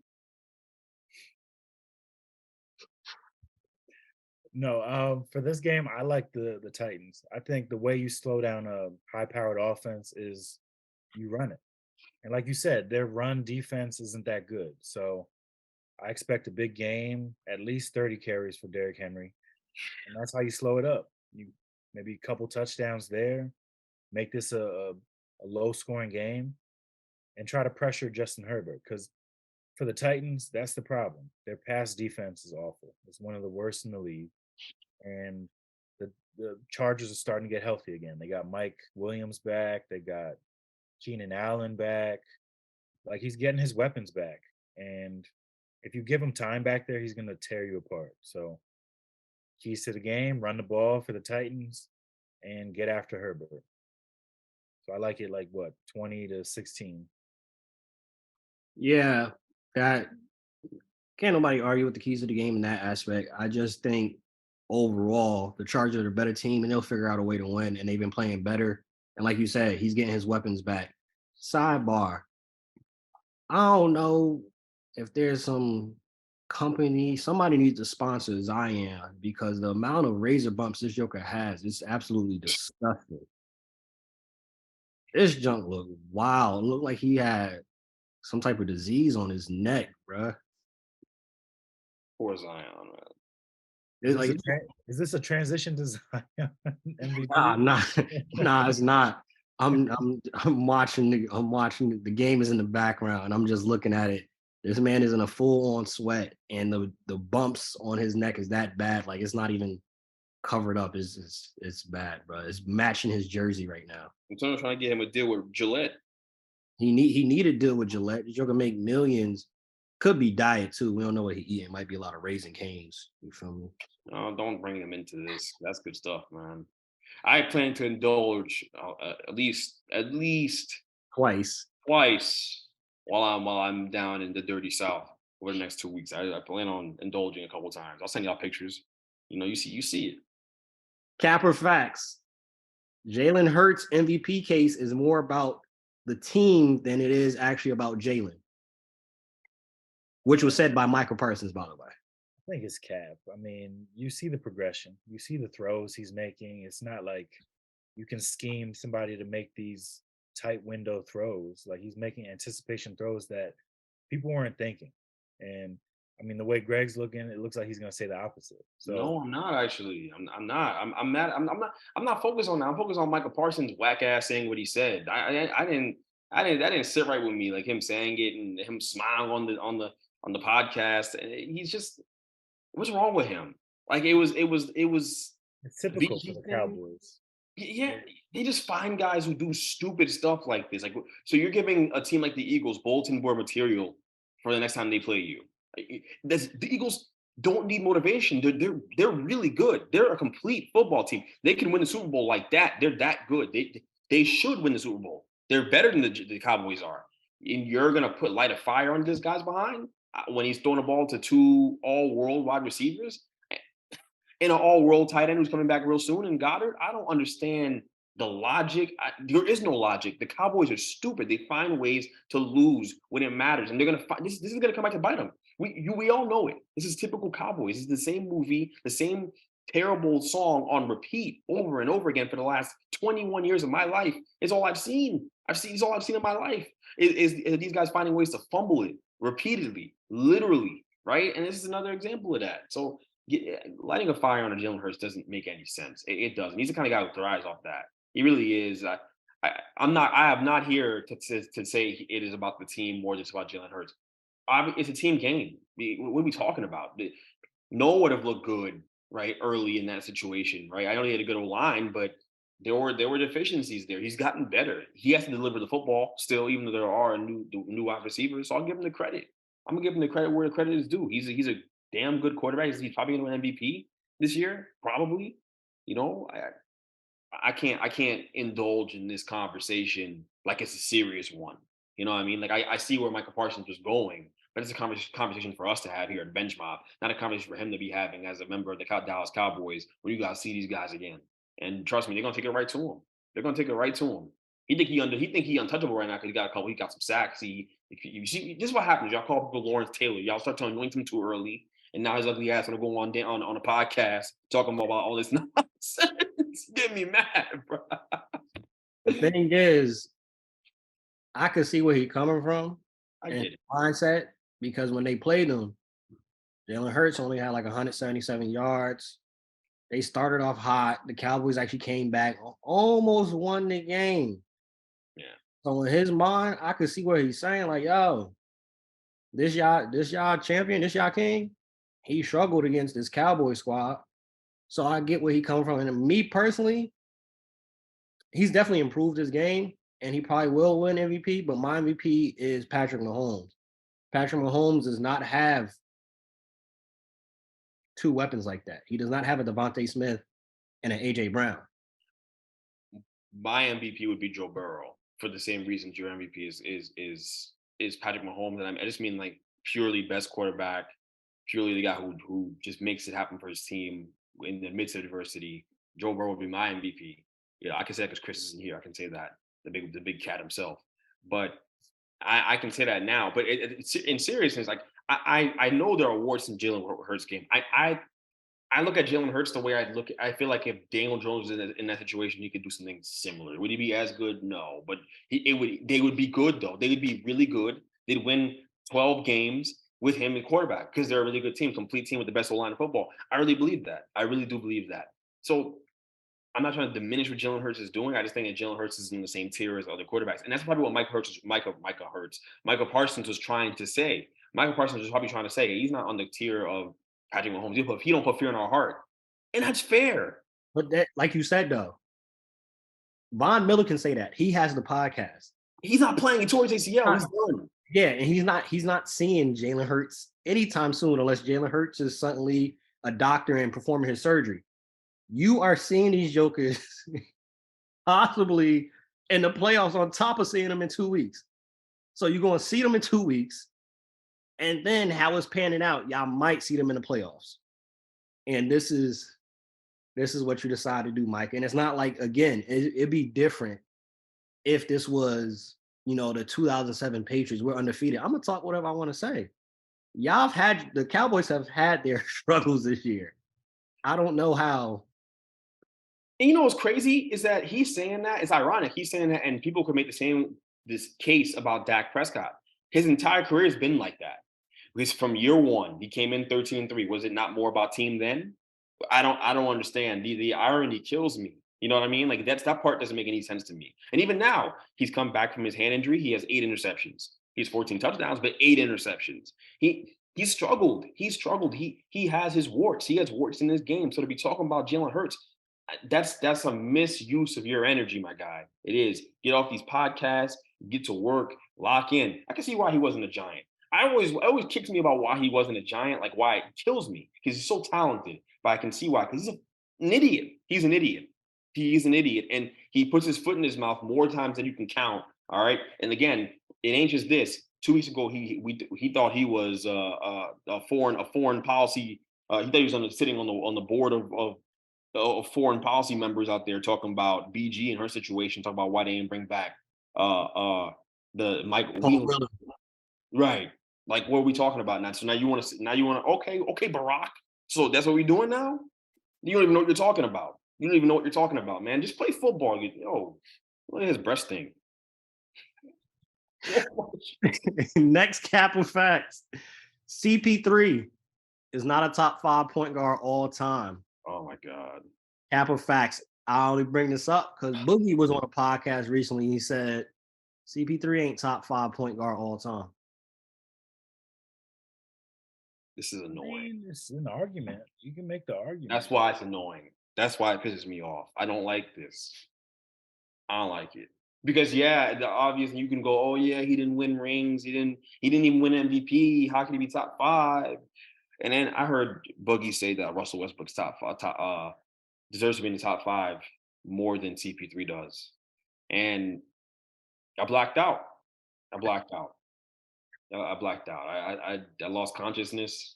No, for this game, I like the Titans. I think the way you slow down a high-powered offense is you run it. And like you said, their run defense isn't that good. So I expect a big game, at least 30 carries for Derrick Henry. And that's how you slow it up. You maybe a couple touchdowns there, make this a low scoring game, and try to pressure Justin Herbert. Because for the Titans, that's the problem. Their pass defense is awful. It's one of the worst in the league. And the Chargers are starting to get healthy again. They got Mike Williams back. They got Keenan Allen back. Like he's getting his weapons back. And if you give him time back there, he's gonna tear you apart. So keys to the game, run the ball for the Titans and get after Herbert. So I like it like what, 20-16. Yeah, that can't nobody argue with the keys of the game in that aspect. I just think overall the Chargers are a better team and they'll figure out a way to win. And they've been playing better. And like you said, he's getting his weapons back. Sidebar. I don't know if there's some company, somebody needs to sponsor Zion because the amount of razor bumps this Joker has is absolutely disgusting. This junk look wild. It looked like he had some type of disease on his neck, bruh. Poor Zion, man. Is It's this like a is this a transition to Zion nah, MVP? nah, nah, it's not. I'm watching the game is in the background and I'm just looking at it. This man is in a full on sweat and the bumps on his neck is that bad. Like it's not even covered up. It's bad, bro. It's matching his jersey right now. I'm trying to get him a deal with Gillette. He needed to deal with Gillette. The Joker make millions. Could be diet too. We don't know what he eating. Might be a lot of Raisin Canes. You feel me? No, don't bring him into this. That's good stuff, man. I plan to indulge at least Twice. twice while I'm down in the dirty South over the next 2 weeks. I plan on indulging a couple times. I'll send y'all pictures. You see it. Capper facts. Jalen Hurts MVP case is more about the team than it is actually about Jalen, which was said by Michael Parsons, by the way. I think it's cap. I mean, you see the progression, you see the throws he's making. It's not like you can scheme somebody to make these tight window throws. Like he's making anticipation throws that people weren't thinking. And I mean, the way Greg's looking, it looks like he's going to say the opposite. So No, I'm not actually. I'm not. I'm mad. I'm not focused on that. I'm focused on Michael Parsons whack ass saying what he said. I didn't sit right with me like him saying it and him smiling on the podcast. And he's just what's wrong with him? Like it was it's typical for VG the thing. Cowboys. Yeah, they just find guys who do stupid stuff like this. Like, so you're giving a team like the Eagles bulletin board material for the next time they play you. The Eagles don't need motivation. They're really good. They're a complete football team. They can win the Super Bowl like that. They're that good. They should win the Super Bowl. They're better than the Cowboys are. And you're gonna light a fire on this guy's behind when he's throwing a ball to two all-world wide receivers and an all-world tight end who's coming back real soon and Goddard. I don't understand the logic. There is no logic. The Cowboys are stupid. They find ways to lose when it matters, and they're gonna find this. This is gonna come back to bite them. We all know it. This is typical Cowboys. This is the same movie, the same terrible song on repeat over and over again for the last 21 years of my life. It's all I've seen. It's all I've seen in my life. Is these guys finding ways to fumble it repeatedly, literally, right? And this is another example of that. So lighting a fire on a Jalen Hurts doesn't make any sense. It doesn't. He's the kind of guy who thrives off that. He really is. I'm not. I am not here to say it is about the team more just about Jalen Hurts. It's a team game. What are we talking about? Noah would have looked good right early in that situation, right? I know he had a good line, but there were deficiencies there. He's gotten better. He has to deliver the football still, even though there are new wide receivers. So I'll give him the credit. I'm gonna give him the credit where the credit is due. He's a damn good quarterback. He's probably gonna win MVP this year, probably. You know, I can't indulge in this conversation like it's a serious one. You know what I mean? Like I see where Michael Parsons was going, but it's a conversation for us to have here at Bench Mob, not a conversation for him to be having as a member of the Dallas Cowboys when you guys see these guys again. And trust me, they're gonna take it right to him. They're gonna take it right to him. He think he untouchable right now because he got some sacks. You see, this is what happens. Y'all call people Lawrence Taylor. Y'all start to anoint him too early, and now his ugly ass gonna go on a podcast talking about all this nonsense. Get me mad, bro. The thing is, I could see where he's coming from I and get it. mindset because when they played him, Jalen Hurts only had like 177 yards. They started off hot. The Cowboys actually came back, almost won the game. Yeah. So in his mind, I could see where he's saying, like, yo, this y'all champion, this y'all king. He struggled against this Cowboy squad. So I get where he coming from. And me personally, he's definitely improved his game, and he probably will win MVP, but my MVP is Patrick Mahomes. Patrick Mahomes does not have two weapons like that. He does not have a Devontae Smith and an AJ Brown. My MVP would be Joe Burrow for the same reasons your MVP is Patrick Mahomes. And I just mean like purely best quarterback, purely the guy who just makes it happen for his team in the midst of adversity. Joe Burrow would be my MVP. Yeah, I can say that because Chris isn't here. I can say that the big cat himself. But I can say that now. But in seriousness, like I know there are awards in Jalen Hurts game. I look at Jalen Hurts the way I feel like if Daniel Jones is in that situation, he could do something similar. Would he be as good? No, but they would be good though. They would be really good. They'd win 12 games with him in quarterback because they're a really good team, complete team with the best O-line in football. I really believe that. I really do believe that. So I'm not trying to diminish what Jalen Hurts is doing. I just think that Jalen Hurts is in the same tier as other quarterbacks. And that's probably what Michael Parsons was trying to say. Michael Parsons was probably trying to say he's not on the tier of Patrick Mahomes. He don't put fear in our heart. And that's fair. But that, like you said, though, Von Miller can say that. He has the podcast. He's not playing towards ACL. He's done. Yeah, and he's not seeing Jalen Hurts anytime soon unless Jalen Hurts is suddenly a doctor and performing his surgery. You are seeing these jokers possibly in the playoffs on top of seeing them in 2 weeks. So you're going to see them in 2 weeks. And then how it's panning out, y'all might see them in the playoffs. And this is what you decide to do, Mike. And it's not like, again, it'd be different if this was, the 2007 Patriots. We're undefeated. I'm going to talk whatever I want to say. The Cowboys have had their struggles this year. I don't know how. And you know what's crazy is that he's saying that. It's ironic. He's saying that, and people could make this case about Dak Prescott. His entire career has been like that. Because from year one, he came in 13-3. Was it not more about team then? I don't understand. The irony kills me. You know what I mean? Like that part doesn't make any sense to me. And even now, he's come back from his hand injury. He has 8 interceptions. He's 14 touchdowns, but 8 interceptions. He struggled. He struggled. He has his warts. He has warts in this game. So to be talking about Jalen Hurts, that's a misuse of your energy, my guy. It is. Get off these podcasts, get to work, lock in. I can see why he wasn't a Giant. It always kicks me about why he wasn't a Giant, like why it kills me, because he's so talented. But I can see why, because he's an idiot. He's an idiot. He's an idiot. And he puts his foot in his mouth more times than you can count. All right. And again, it ain't just this. 2 weeks ago, he thought he was a foreign policy. He thought he was sitting on the board of foreign policy members out there talking about BG and her situation, talking about why they didn't bring back the Michael. Right. Like, what are we talking about now? So now you want to, okay, Barack. So that's what we're doing now? You don't even know what you're talking about. You don't even know what you're talking about, man. Just play football. Look at his breast thing. Next cap of facts. CP3 is not a top 5 point guard all time. Oh my God. Cap of facts. I only bring this up because Boogie was on a podcast recently. He said CP3 ain't top 5 point guard all time. This is annoying. It's an argument. You can make the argument. That's why it's annoying. That's why it pisses me off. I don't like this. I don't like it. Because the obvious, you can go, oh yeah, he didn't win rings. He didn't even win MVP. How can he be top 5? And then I heard Boogie say that Russell Westbrook's top deserves to be in the top 5 more than CP3 does. And I blacked out. I blacked out. I lost consciousness.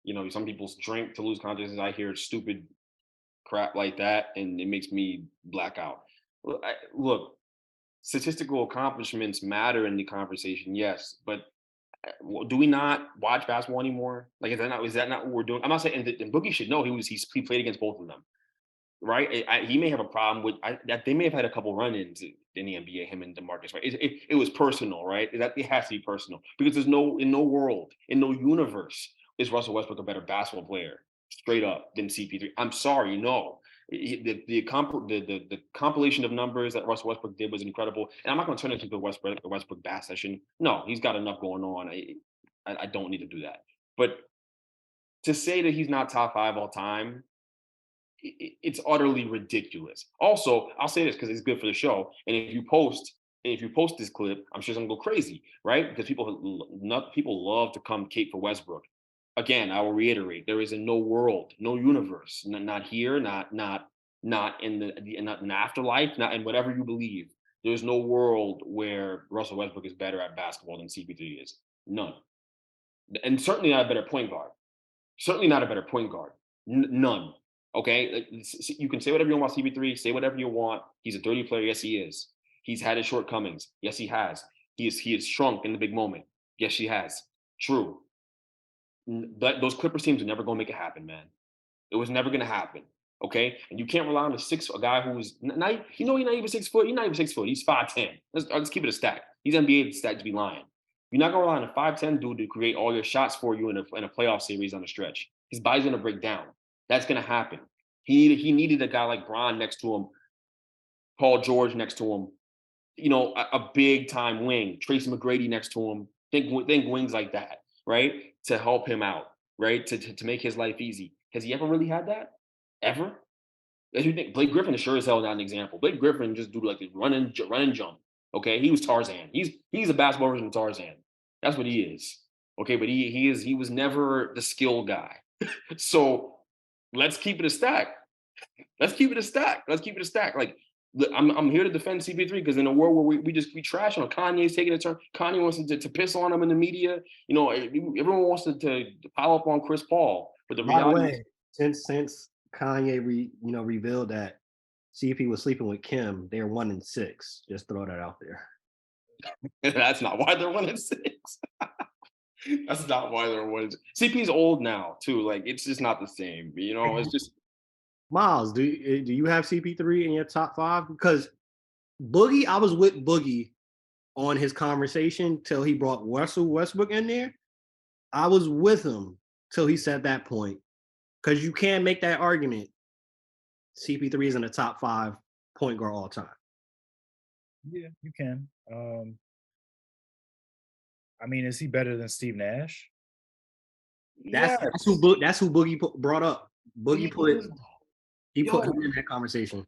You know, some people drink to lose consciousness. I hear stupid crap like that, and it makes me black out. Look, statistical accomplishments matter in the conversation, yes, but do we not watch basketball anymore? Like, is that not what we're doing? I'm not saying, and Boogie should know he played against both of them, right? He may have a problem with that. They may have had a couple run-ins in the NBA, him and DeMarcus, right? It was personal, right? That it has to be personal because there's no world, in no universe is Russell Westbrook a better basketball player, straight up, than CP3. I'm sorry, no. The compilation of numbers that Russell Westbrook did was incredible, and I'm not going to turn it into the Westbrook bass session. No, he's got enough going on. I don't need to do that. But to say that he's not top 5 all time, it's utterly ridiculous. Also, I'll say this because it's good for the show. And if you post this clip, I'm sure it's gonna go crazy, right? Because people love to come cape for Westbrook. Again, I will reiterate: there is no world, no universe, not here, not in the afterlife, not in whatever you believe. There's no world where Russell Westbrook is better at basketball than CP3 is. None, and certainly not a better point guard. Certainly not a better point guard. None. Okay, you can say whatever you want about CP3. Say whatever you want. He's a dirty player. Yes, he is. He's had his shortcomings. Yes, he has. He is shrunk in the big moment. Yes, he has. True. But those Clippers teams are never going to make it happen, man. It was never going to happen. Okay, and you can't rely on a guy who's not. He's not even 6 foot. He's not even 6 foot. He's 5'10". Let's keep it a stack. He's NBA stat to be lying. You're not gonna rely on a 5'10" dude to create all your shots for you in a playoff series on a stretch. His body's gonna break down. That's gonna happen. He needed a guy like Bron next to him, Paul George next to him, you know, a big time wing, Tracy McGrady next to him. Think wings like that, right? To help him out, right? To make his life easy. Has he ever really had that? Ever? As you think, Blake Griffin is sure as hell not an example. Blake Griffin just do like the run and jump. Okay, he was Tarzan. He's a basketball version of Tarzan. That's what he is. Okay, but he was never the skill guy. So let's keep it a stack. Let's keep it a stack. Like, I'm here to defend CP3 because in a world where we trash on Kanye's taking a turn. Kanye wants to piss on him in the media. You know, everyone wants to pile up on Chris Paul. But the reality is, since Kanye revealed that CP was sleeping with Kim, they're 1-6. Just throw that out there. That's not why they're 1-6. That's not why they're 1. CP's old now too. Like, it's just not the same. You know, it's just. Miles, do you have CP3 in your top 5? Because Boogie, I was with Boogie on his conversation till he brought Russell Westbrook in there. I was with him till he said that point. Because you can't make that argument. CP3 is in the top 5 point guard all time. Yeah, you can. I mean, is he better than Steve Nash? That's who Boogie brought up. Boogie put him in that conversation.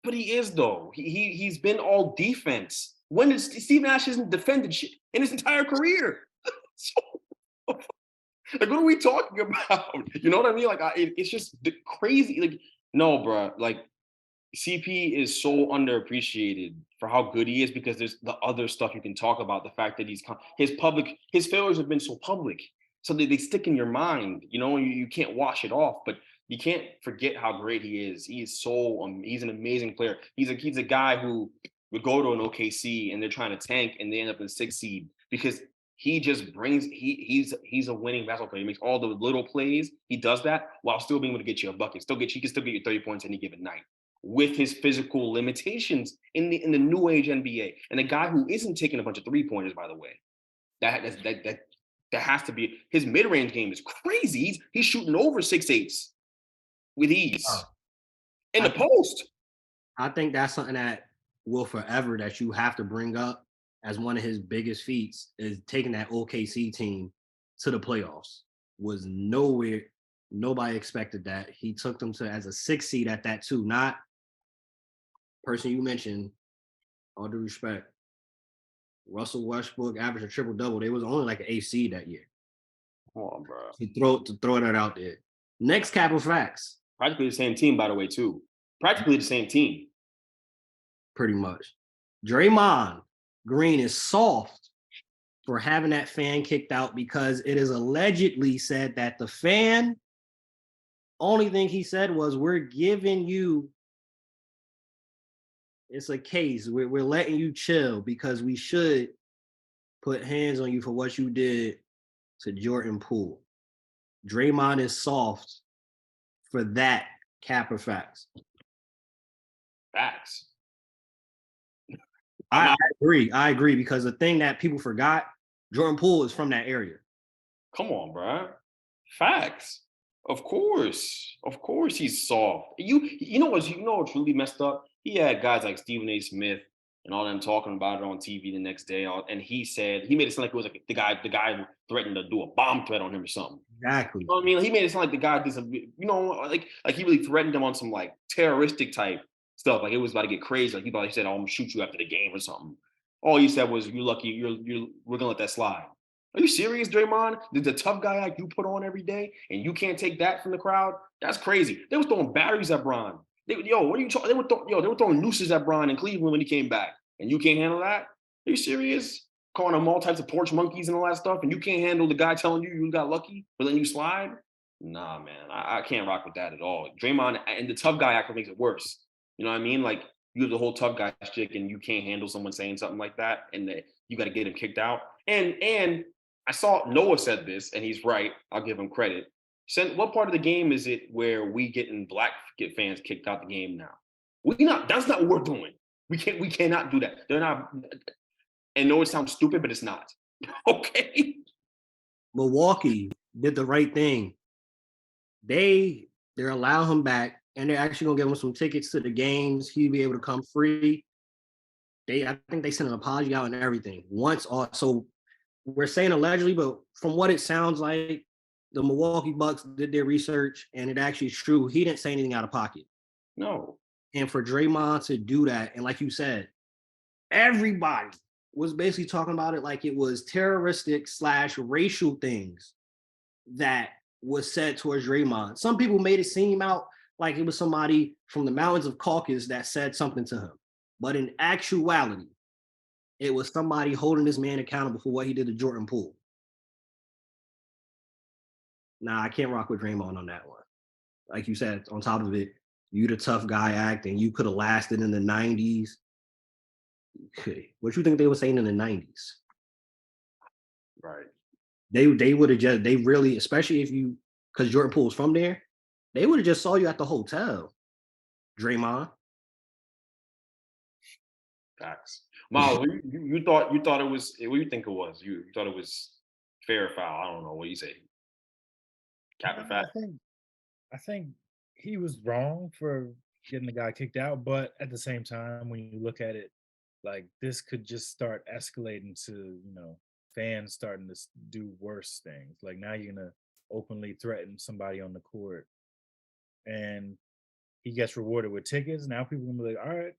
But he is, though. He's been all defense. When did Steve Nash hasn't defended shit in his entire career? Like, what are we talking about? You know what I mean? Like, it's just crazy. Like, no, bro. Like, CP is so underappreciated for how good he is because there's the other stuff you can talk about. The fact that his failures have been so public, so they stick in your mind. You know, you can't wash it off. But you can't forget how great he is. He is he's an amazing player. He's a guy who would go to an OKC and they're trying to tank and they end up in 6th seed because he just brings he's a winning basketball player. He makes all the little plays. He does that while still being able to get you a bucket. He can still get you 30 points any given night with his physical limitations in the new age NBA. And a guy who isn't taking a bunch of 3-pointers, by the way. That has to be his mid-range game is crazy. He's shooting over 6'8" with ease in the post. I think that's something that will forever that you have to bring up as one of his biggest feats is taking that OKC team to the playoffs. Was nowhere, nobody expected that. He took them to as a 6 seed at that too. Not person you mentioned, all due respect. Russell Westbrook averaged a triple-double. They was only like an 8 seed that year. Come on, bro. To throw that out there. Next, Capital Facts. Practically the same team, by the way, too. practically the same team. Pretty much. Draymond Green is soft for having that fan kicked out because it is allegedly said that the fan, only thing he said was, we're giving you, it's a case, we're letting you chill because we should put hands on you for what you did to Jordan Poole. Draymond is soft for that cap of facts. Facts. I agree because the thing that people forgot, Jordan Poole is from that area. Come on, bro. Facts. Of course he's soft. You know what's really messed up? He had guys like Stephen A. Smith and all them talking about it on TV the next day, and he made it sound like it was like the guy threatened to do a bomb threat on him or something. Exactly. You know what I mean? He made it sound like the guy did some, like he really threatened him on some like terroristic type stuff. Like it was about to get crazy. Like he thought he said, "Oh, I'm gonna shoot you after the game" or something. All he said was, "You're lucky. We're gonna let that slide." Are you serious, Draymond? Did the tough guy act you put on every day, and you can't take that from the crowd? That's crazy. They was throwing batteries at Bron. What are you talking? They were throwing nooses at Bron in Cleveland when he came back, and you can't handle that? Are you serious? Calling them all types of porch monkeys and all that stuff, and you can't handle the guy telling you got lucky for letting you slide? Nah, man, I can't rock with that at all. Draymond and the tough guy actor makes it worse. You know what I mean? Like you have the whole tough guy shtick, and you can't handle someone saying something like that, and that you got to get him kicked out. And I saw Noah said this, and he's right. I'll give him credit. What part of the game is it where we getting black fans kicked out the game now? That's not what we're doing. We cannot do that. They're not. And no, it sounds stupid, but it's not. Okay. Milwaukee did the right thing. They're allowing him back, and they're actually gonna give him some tickets to the games. He'll be able to come free. I think they sent an apology out and everything. So we're saying allegedly, but from what it sounds like, the Milwaukee Bucks did their research, and it actually is true. He didn't say anything out of pocket. No. And for Draymond to do that, and like you said, everybody was basically talking about it like it was terroristic / racial things that was said towards Draymond. Some people made it seem out like it was somebody from the mountains of Caucasus that said something to him. But in actuality, it was somebody holding this man accountable for what he did to Jordan Poole. Nah, I can't rock with Draymond on that one. Like you said, on top of it, you the tough guy act, and you could have lasted in the 90s. What you think they were saying in the 90s? Right. They would have they really, especially because Jordan Poole's from there, they would have just saw you at the hotel, Draymond. Facts. Miles, you thought it was, what do you think it was? You thought it was fair or foul? I don't know. What do you say? Captain Fat. I think he was wrong for getting the guy kicked out, but at the same time, when you look at it, like this could just start escalating to, fans starting to do worse things. Like now you're gonna openly threaten somebody on the court, and he gets rewarded with tickets. Now people are gonna be like, all right,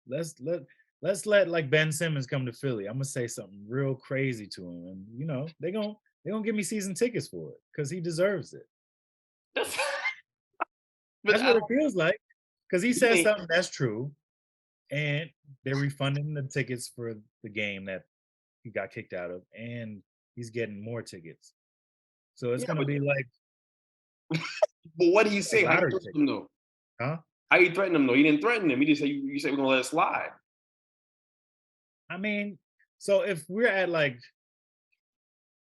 let's let like Ben Simmons come to Philly. I'm gonna say something real crazy to him, and they're gonna give me season tickets for it because he deserves it. That's what it feels like, because he said something that's true, and they're refunding the tickets for the game that he got kicked out of, and he's getting more tickets. So it's gonna be like. But what do you say? How you threaten him though? Huh? How you threaten him though? You didn't threaten him. You just say you said we're gonna let it slide. I mean, so if we're at like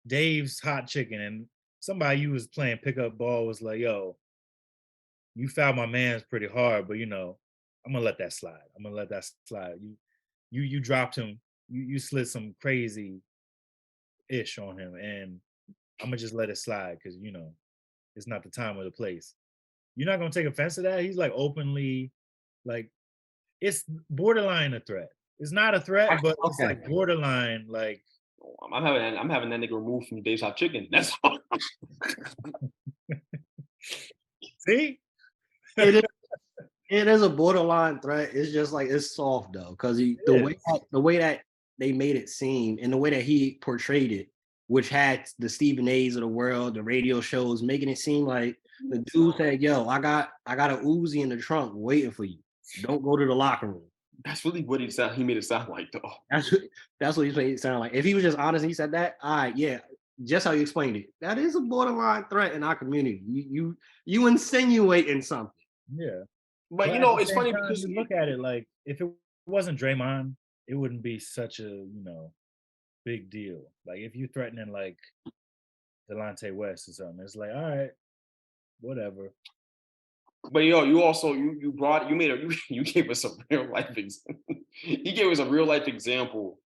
Dave's Hot Chicken and somebody you was playing pickup ball was like, "Yo, you fouled my man's pretty hard, but I'm gonna let that slide. I'm gonna let that slide. You dropped him. You slid some crazy ish on him, and I'm gonna just let it slide because it's not the time or the place." You're not gonna take offense to that. He's like openly, like it's borderline a threat. It's not a threat, but it's like borderline. Like I'm having that nigga removed from Dave's Hot Chicken. That's all. See. It is a borderline threat. It's just like it's soft though, because the way that they made it seem and the way that he portrayed it which had the Stephen A's of the world, the radio shows, making it seem like the dude said, "Yo, I got a Uzi in the trunk waiting for you. Don't go to the locker room." That's really what he made it sound like, though. That's what he made it sound like. If he was just honest and he said that, all right, yeah, just how you explained it. That is a borderline threat in our community. You insinuating something. Yeah. But But you at know, the it's same funny time, because you look at it like if it wasn't Draymond, it wouldn't be such a big deal. Like if you threatening like Delonte West or something, it's like all right, whatever. But you also you gave us a real life example. He gave us a real life example.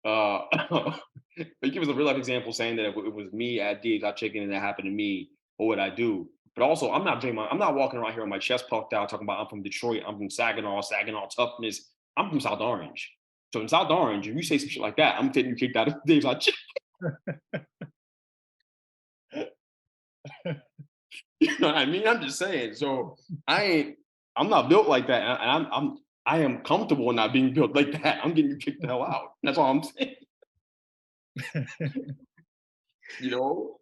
He gave us a real life example saying that if it was me at D's, I chicken and that happened to me, what would I do? But also, I'm not Draymond. I'm not walking around here with my chest puffed out talking about I'm from Detroit, I'm from Saginaw toughness. I'm from South Orange. So in South Orange, if you say some shit like that, I'm getting you kicked out of Dave's Hot Chicken. You know what I mean? I'm just saying. So I'm not built like that. And I am comfortable in not being built like that. I'm getting you kicked the hell out. That's all I'm saying. You know?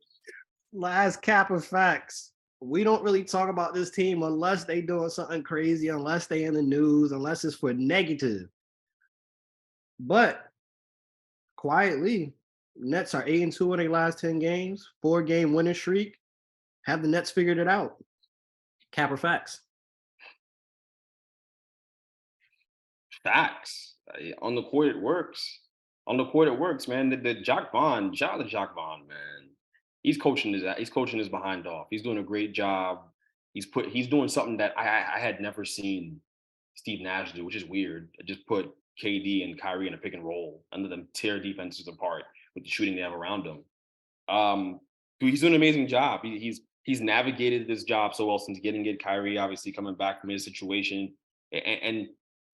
Last cap of facts. We don't really talk about this team unless they doing something crazy, unless they in the news, unless it's for negative. But quietly, Nets are 8-2 in their last 10 games, 4-game winning streak. Have the Nets figured it out? Cap or facts? Facts. On the court, it works. On the court, it works, man. The Jock Vaughn, shout out to Jock Vaughn, man. He's coaching his behind off. He's doing a great job. He's doing something that I had never seen Steve Nash do, which is weird. Just put KD and Kyrie in a pick and roll and let them tear defenses apart with the shooting they have around them. Dude, he's doing an amazing job. He's navigated this job so well since getting it. Kyrie obviously coming back from his situation, and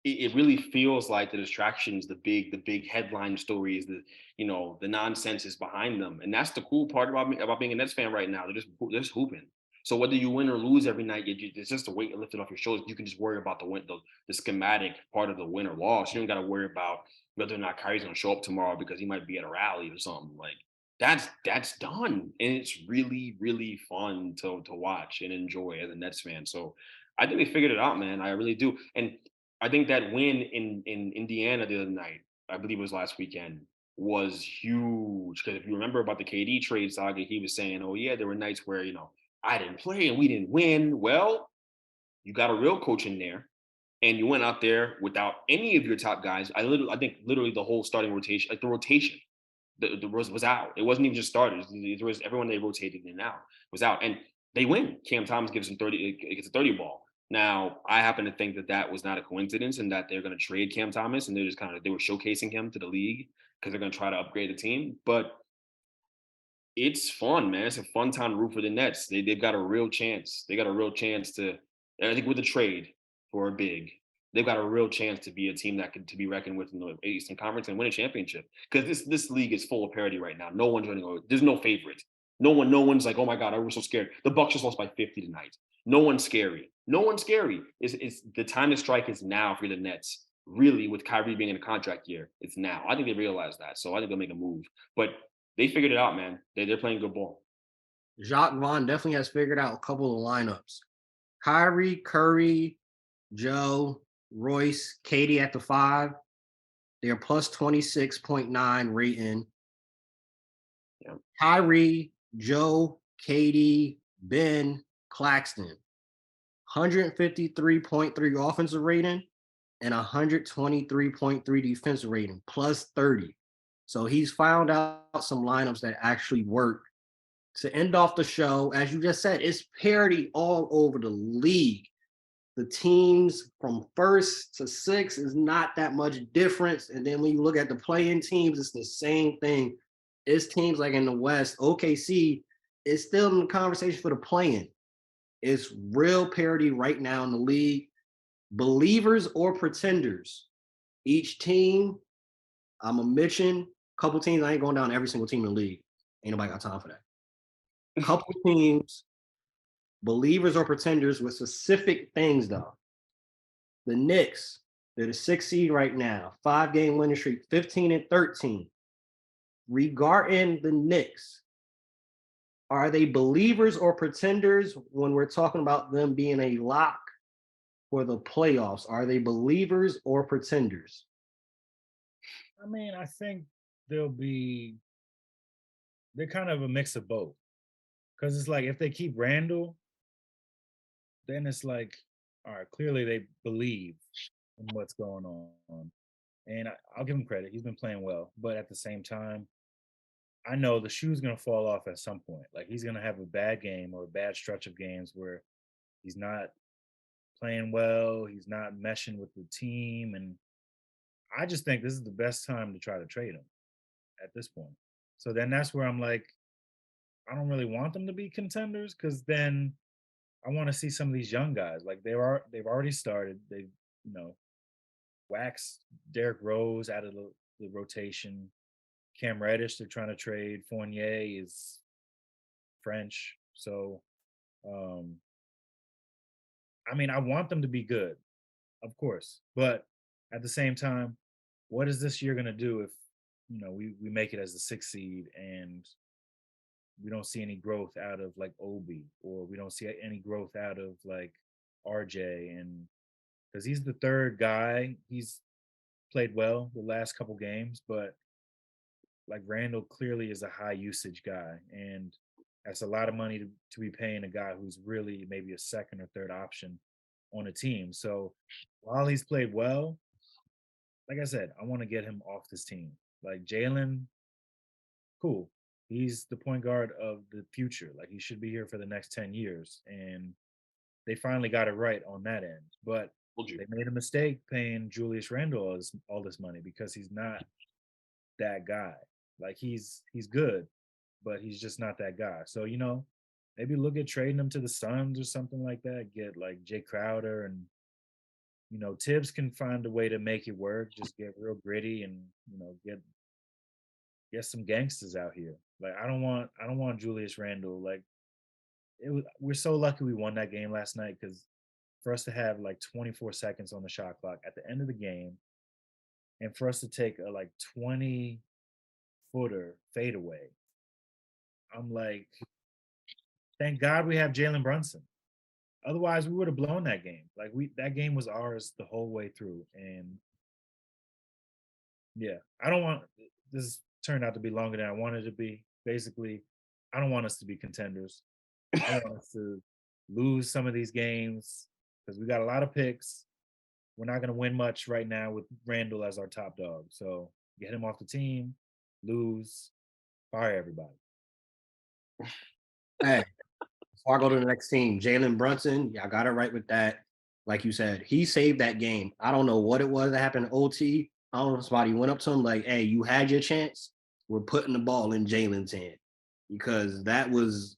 it really feels like the distractions, the big headline stories, the nonsense is behind them, and that's the cool part about being a Nets fan right now. They're just hooping. So whether you win or lose every night, it's just a weight lifted off your shoulders. You can just worry about the schematic part of the win or loss. You don't got to worry about whether or not Kyrie's going to show up tomorrow because he might be at a rally or something. Like that's done, and it's really really fun to watch and enjoy as a Nets fan. So I think they figured it out, man. I really do, and I think that win in Indiana the other night, I believe it was last weekend, was huge. Because if you remember about the KD trade saga, he was saying, "Oh yeah, there were nights where I didn't play and we didn't win." Well, you got a real coach in there, and you went out there without any of your top guys. I think literally the whole starting rotation, like the rotation, the was out. It wasn't even just starters. There was everyone they rotated in and out was out, and they win. Cam Thomas gets a 30 ball. Now, I happen to think that was not a coincidence and that they're going to trade Cam Thomas and they were showcasing him to the league because they're going to try to upgrade the team. But it's fun, man. It's a fun time to root for the Nets. They've got a real chance. They got a real chance to, I think, with a trade for a big, they've got a real chance to be a team that to be reckoned with in the Eastern Conference and win a championship. Because this league is full of parity right now. No one's running over. There's no favorite. No one's like, oh my God, I was so scared. The Bucks just lost by 50 tonight. No one's scary. No one's scary. It's the time to strike is now for the Nets. Really, with Kyrie being in a contract year, it's now. I think they realize that. So I think they'll make a move. But they figured it out, man. They're playing good ball. Jacques Vaughn definitely has figured out a couple of lineups. Kyrie, Curry, Joe, Royce, Katie at the 5. They're plus 26.9 rating. Yeah. Kyrie, Joe, Katie, Ben, Claxton. 153.3 offensive rating and 123.3 defensive rating, plus 30. So he's found out some lineups that actually work. To end off the show, as you just said, it's parity all over the league. The teams from 1st to 6th is not that much difference. And then when you look at the play-in teams, it's the same thing. It's teams like in the West, OKC is still in the conversation for the play-in. It's real parity right now in the league. Believers or pretenders, each team, I'm going to mention a couple teams. I ain't going down every single team in the league. Ain't nobody got time for that. A couple teams, believers or pretenders with specific things, though. The Knicks, they're the 6th seed right now. 5-game winning streak, 15-13. regarding the Knicks, are they believers or pretenders when we're talking about them being a lock for the playoffs? Are they believers or pretenders? I mean, I think they're kind of a mix of both. Because it's like if they keep Randall, then it's like, all right, clearly they believe in what's going on. And I'll give him credit. He's been playing well. But at the same time, I know the shoe's going to fall off at some point. Like he's going to have a bad game or a bad stretch of games where he's not playing well. He's not meshing with the team. And I just think this is the best time to try to trade him at this point. So then that's where I'm like, I don't really want them to be contenders because then I want to see some of these young guys. Like they've already started. They've, waxed Derrick Rose out of the rotation. Cam Reddish, they're trying to trade. Fournier is French. So I mean, I want them to be good, of course. But at the same time, what is this year gonna do if we make it as the 6th seed and we don't see any growth out of like Obi, or we don't see any growth out of like RJ, and because he's the third guy, he's played well the last couple games, but like Randall clearly is a high usage guy, and that's a lot of money to be paying a guy who's really maybe a second or third option on a team. So while he's played well, like I said, I want to get him off this team. Like Jalen, cool. He's the point guard of the future. Like he should be here for the next 10 years. And they finally got it right on that end. But they made a mistake paying Julius Randle all this money because he's not that guy. Like he's good, but he's just not that guy. So, maybe look at trading him to the Suns or something like that. Get like Jay Crowder, and Tibbs can find a way to make it work. Just get real gritty and get some gangsters out here. Like I don't want Julius Randle. Like we're so lucky we won that game last night, because for us to have like 24 seconds on the shot clock at the end of the game, and for us to take a like 20-footer fadeaway, I'm like, thank God we have Jalen Brunson. Otherwise, we would have blown that game. Like that game was ours the whole way through. And yeah, I don't want this turned out to be longer than I wanted it to be. Basically, I don't want us to be contenders. I want us to lose some of these games because we got a lot of picks. We're not going to win much right now with Randall as our top dog. So get him off the team, lose, fire everybody. Hey, before I go to the next team, Jalen Brunson, y'all got it right with that. Like you said, he saved that game. I don't know what it was that happened in OT. I don't know if somebody went up to him like, hey, you had your chance. We're putting the ball in Jalen's hand, because that was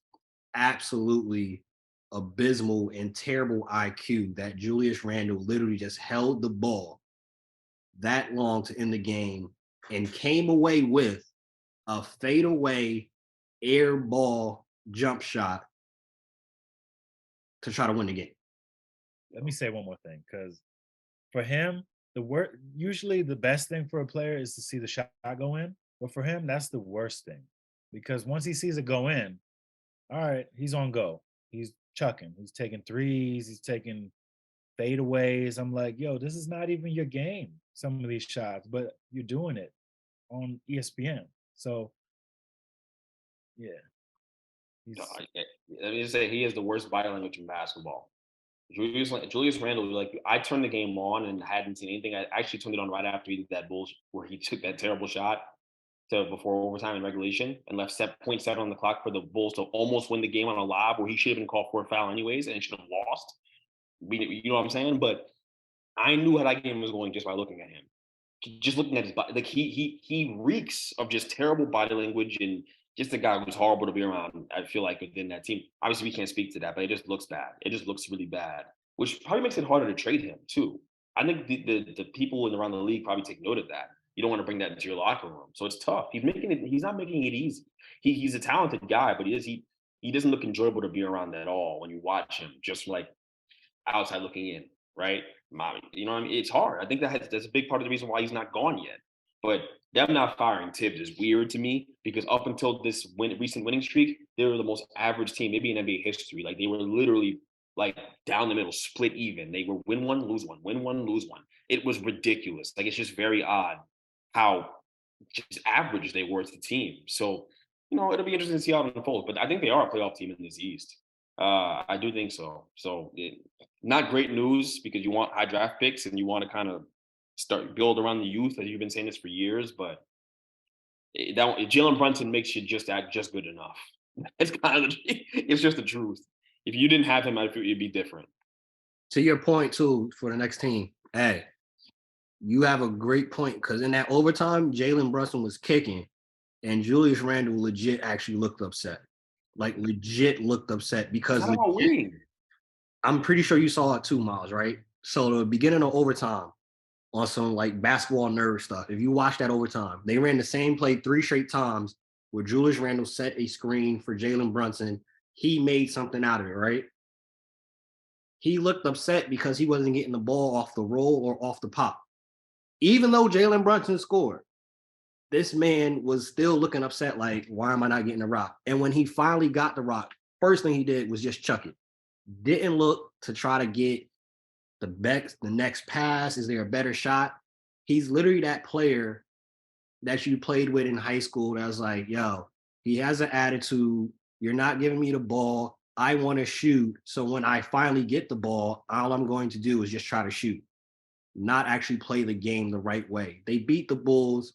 absolutely abysmal and terrible IQ that Julius Randle literally just held the ball that long to end the game and came away with a fadeaway air ball jump shot to try to win the game. Let me say one more thing, because for him, usually the best thing for a player is to see the shot go in, but for him, that's the worst thing, because once he sees it go in, all right, he's on go. He's chucking. He's taking threes. He's taking fadeaways. I'm like, yo, this is not even your game, some of these shots, but you're doing it on ESPN. So, yeah. Let me just say, he is the worst body language in basketball. Julius Randle, like I turned the game on and hadn't seen anything. I actually turned it on right after he did that bullshit where he took that terrible shot before overtime and regulation and left 0.7 on the clock for the Bulls to almost win the game on a lob where he should have been called for a foul anyways and should have lost. You know what I'm saying? But I knew how that game was going just by looking at him. Just looking at his body, like he reeks of just terrible body language and just a guy who's horrible to be around. I feel like within that team, obviously we can't speak to that, but it just looks bad. It just looks really bad, which probably makes it harder to trade him too. I think the people in around the league probably take note of that. You don't want to bring that into your locker room, so it's tough. He's not making it easy. He's a talented guy, but he doesn't look enjoyable to be around at all when you watch him. Just like outside looking in, right? You know what I mean? It's hard. I think that's a big part of the reason why he's not gone yet. But them not firing Tibbs is weird to me because up until this recent winning streak, they were the most average team, maybe in NBA history. Like they were literally like down the middle, split even. They were win one, lose one, win one, lose one. It was ridiculous. Like it's just very odd how just average they were as a team. So, it'll be interesting to see how it unfolds. But I think they are a playoff team in this East. I do think so. So, not great news because you want high draft picks and you want to kind of start build around the youth, as you've been saying this for years. But Jalen Brunson makes you just good enough. It's kind of it's just the truth. If you didn't have him, I feel it'd be different. To your point too, for the next team, hey, you have a great point because in that overtime, Jalen Brunson was kicking, and Julius Randle legit actually looked upset. Like legit looked upset because How about winning? I'm pretty sure you saw it too, Miles, right? So the beginning of overtime on some like basketball nerd stuff. If you watch that overtime, they ran the same play 3 straight times where Julius Randle set a screen for Jalen Brunson. He made something out of it, right? He looked upset because he wasn't getting the ball off the roll or off the pop. Even though Jalen Brunson scored, this man was still looking upset like, why am I not getting the rock? And when he finally got the rock, first thing he did was just chuck it. Didn't look to try to get the next pass. Is there a better shot? He's literally that player that you played with in high school that was like, yo, he has an attitude. You're not giving me the ball. I want to shoot. So when I finally get the ball, all I'm going to do is just try to shoot, not actually play the game the right way. They beat the Bulls.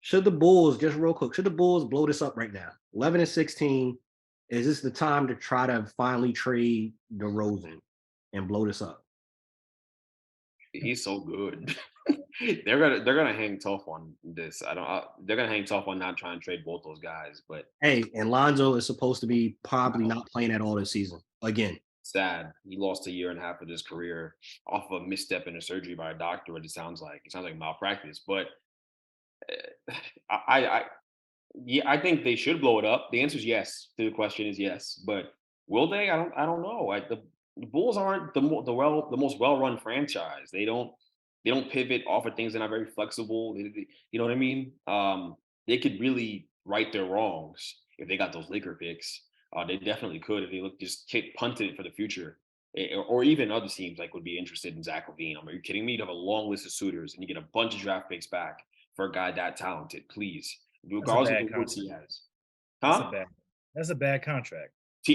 Should the Bulls, just real quick, should the Bulls blow this up right now? 11-16. Is this the time to try to finally trade DeRozan and blow this up? He's so good. they're gonna hang tough on this. They're gonna hang tough on not trying to trade both those guys. But Hey, and Lonzo is supposed to be probably not playing at all this season again. sad. He lost a year and a half of his career off of a misstep in a surgery by a doctor. What it sounds like malpractice. But I yeah, I think they should blow it up. The answer is yes. The question is yes, but will they? I don't know. The Bulls aren't the most well run franchise. They don't pivot off of things. They're not very flexible. You know what I mean? They could really right their wrongs if they got those Laker picks. They definitely could if they punted it for the future. Or even other teams like would be interested in Zach LaVine. Are you kidding me? You have a long list of suitors and you get a bunch of draft picks back for a guy that talented. Please, regardless of the woods he has. Huh? That's a bad contract.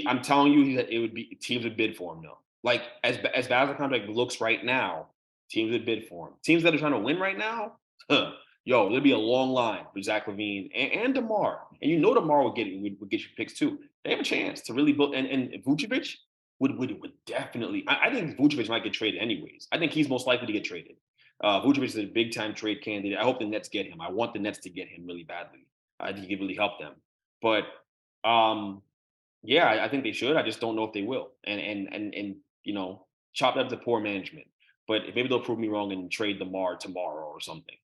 I'm telling you that it would be teams would bid for him though. Like as bad as the contract looks right now, teams would bid for him. Teams that are trying to win right now, there'd be a long line for Zach LaVine and DeMar. And DeMar would get you picks too. They have a chance to really build and Vucevic would definitely. I think Vucevic might get traded anyways. I think he's most likely to get traded. Vucevic is a big time trade candidate. I hope the Nets get him. I want the Nets to get him really badly. I think he could really help them. But yeah, I think they should. I just don't know if they will. And chop that to poor management. But maybe they'll prove me wrong and trade DeMar tomorrow or something.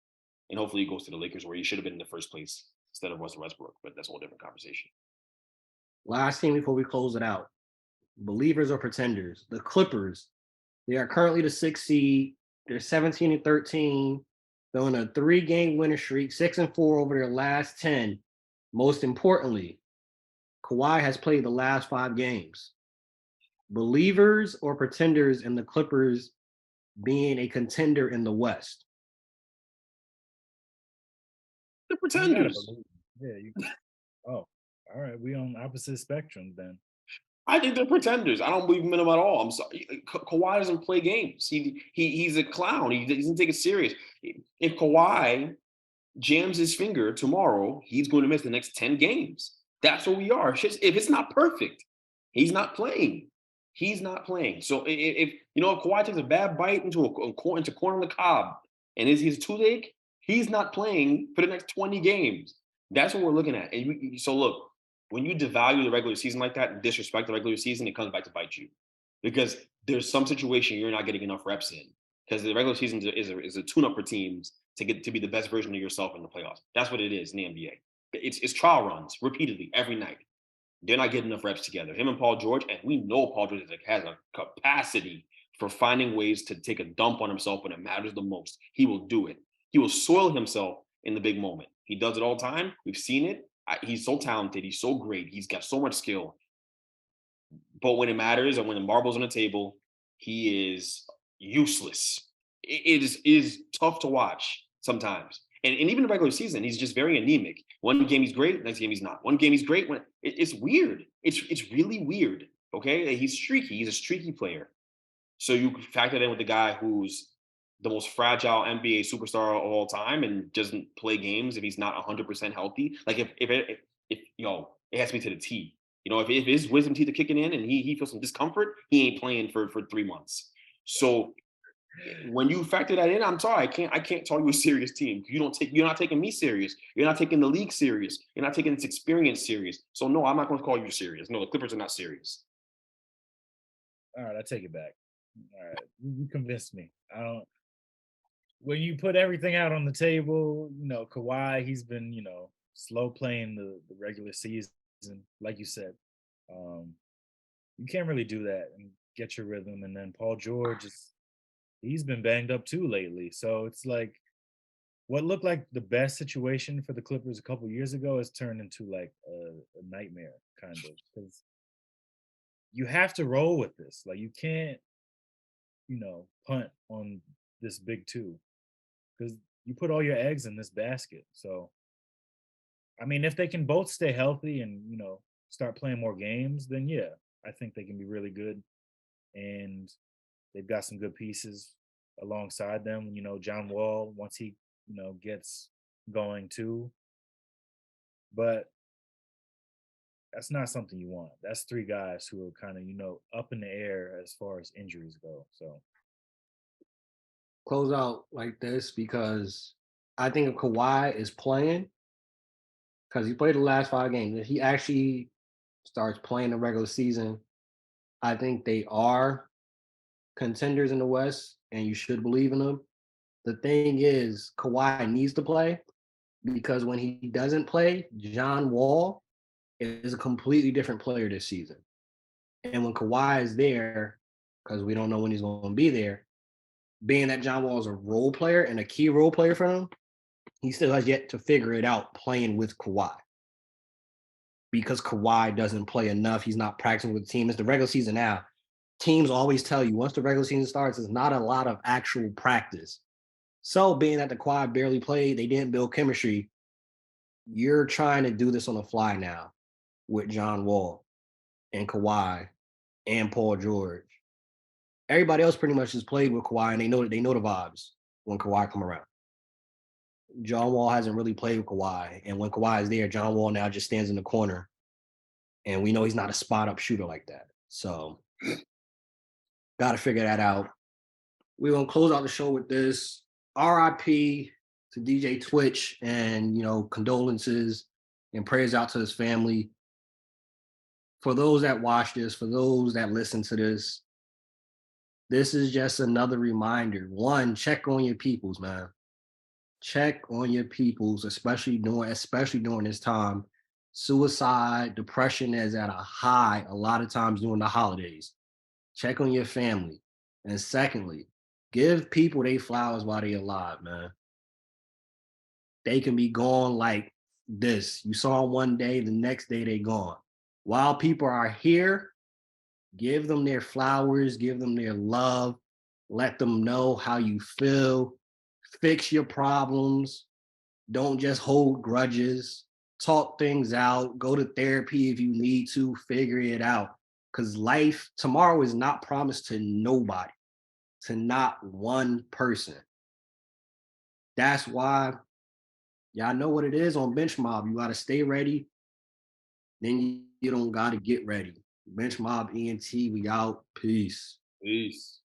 And hopefully he goes to the Lakers where he should have been in the first place instead of Russell Westbrook. But that's a whole different conversation. Last thing before we close it out. Believers or pretenders? The Clippers. They are currently the 6th seed. They're 17-13. They're on a 3-game winning streak, 6-4 over their last 10. Most importantly, Kawhi has played the last 5 games. Believers or pretenders in the Clippers being a contender in the West? The pretenders. Yeah. Oh, all right. We on opposite spectrums then. I think they're pretenders. I don't believe in them at all. I'm sorry. Kawhi doesn't play games. He's a clown. He doesn't take it serious. If Kawhi jams his finger tomorrow, he's going to miss the next 10 games. That's what we are. If it's not perfect, he's not playing. He's not playing. So if Kawhi takes a bad bite into corn on the cob and his toothache, he's not playing for the next 20 games. That's what we're looking at. So look, when you devalue the regular season like that and disrespect the regular season, it comes back to bite you. Because there's some situation you're not getting enough reps in. Because the regular season is a tune-up for teams to get to be the best version of yourself in the playoffs. That's what it is in the NBA. It's trial runs repeatedly every night. They're not getting enough reps together. Him and Paul George, and we know Paul George has a capacity for finding ways to take a dump on himself when it matters the most. He will do it. He will soil himself in the big moment. He does it all the time. We've seen it. He's so talented. He's so great. He's got so much skill. But when it matters and when the marble's on the table, he is useless. It is tough to watch sometimes. And even in the regular season, he's just very anemic. One game he's great, next game he's not. One game he's great. It's weird. It's really weird. Okay, he's streaky. He's a streaky player. So you factor that in with the guy who's the most fragile NBA superstar of all time and doesn't play games if he's not 100% healthy. Like if it has to be to the T. If his wisdom teeth are kicking in and he feels some discomfort, he ain't playing for 3 months. So when you factor that in, I'm sorry, I can't call you a serious team. You're not taking me serious. You're not taking the league serious. You're not taking this experience serious. So no, I'm not going to call you serious. No, the Clippers are not serious. All right, I take it back. All right, you convinced me. I don't. When you put everything out on the table, Kawhi, he's been, slow playing the regular season, like you said. You can't really do that and get your rhythm. And then Paul George he's been banged up too lately. So it's like what looked like the best situation for the Clippers a couple years ago has turned into like a nightmare kind of, because you have to roll with this. Like you can't, punt on this big two because you put all your eggs in this basket. So, I mean, if they can both stay healthy and, start playing more games, then yeah, I think they can be really good. And they've got some good pieces alongside them. John Wall, once he, gets going too. But that's not something you want. That's three guys who are kind of, up in the air as far as injuries go. So Close out like this because I think if Kawhi is playing, because he played the last 5 games, if he actually starts playing the regular season, I think they are contenders in the West, and you should believe in them. The thing is, Kawhi needs to play because when he doesn't play, John Wall is a completely different player this season. And when Kawhi is there, because we don't know when he's going to be there, being that John Wall is a role player and a key role player for him, he still has yet to figure it out playing with Kawhi. Because Kawhi doesn't play enough, he's not practicing with the team. It's the regular season now. Teams always tell you once the regular season starts, there's not a lot of actual practice. So being that the Kawhi barely played, they didn't build chemistry. You're trying to do this on the fly now with John Wall and Kawhi and Paul George. Everybody else pretty much has played with Kawhi, and they know the vibes when Kawhi come around. John Wall hasn't really played with Kawhi, and when Kawhi is there, John Wall now just stands in the corner, and we know he's not a spot-up shooter like that. So, got to figure that out. We're gonna close out the show with this. R.I.P. to DJ Twitch, and condolences and prayers out to his family. For those that watch this, for those that listen to this, this is just another reminder. One, check on your peoples, man. Check on your peoples, especially during this time. Suicide, depression is at a high a lot of times during the holidays. Check on your family. And secondly, give people their flowers while they're alive, man. They can be gone like this. You saw them one day, the next day they gone. While people are here, give them their flowers, give them their love, let them know how you feel, fix your problems, don't just hold grudges, talk things out, go to therapy if you need to, figure it out. Because life tomorrow is not promised to nobody, to not one person. That's why y'all know what it is on Bench Mob. You got to stay ready. Then you don't got to get ready. Bench Mob Ent, we out. Peace. Peace.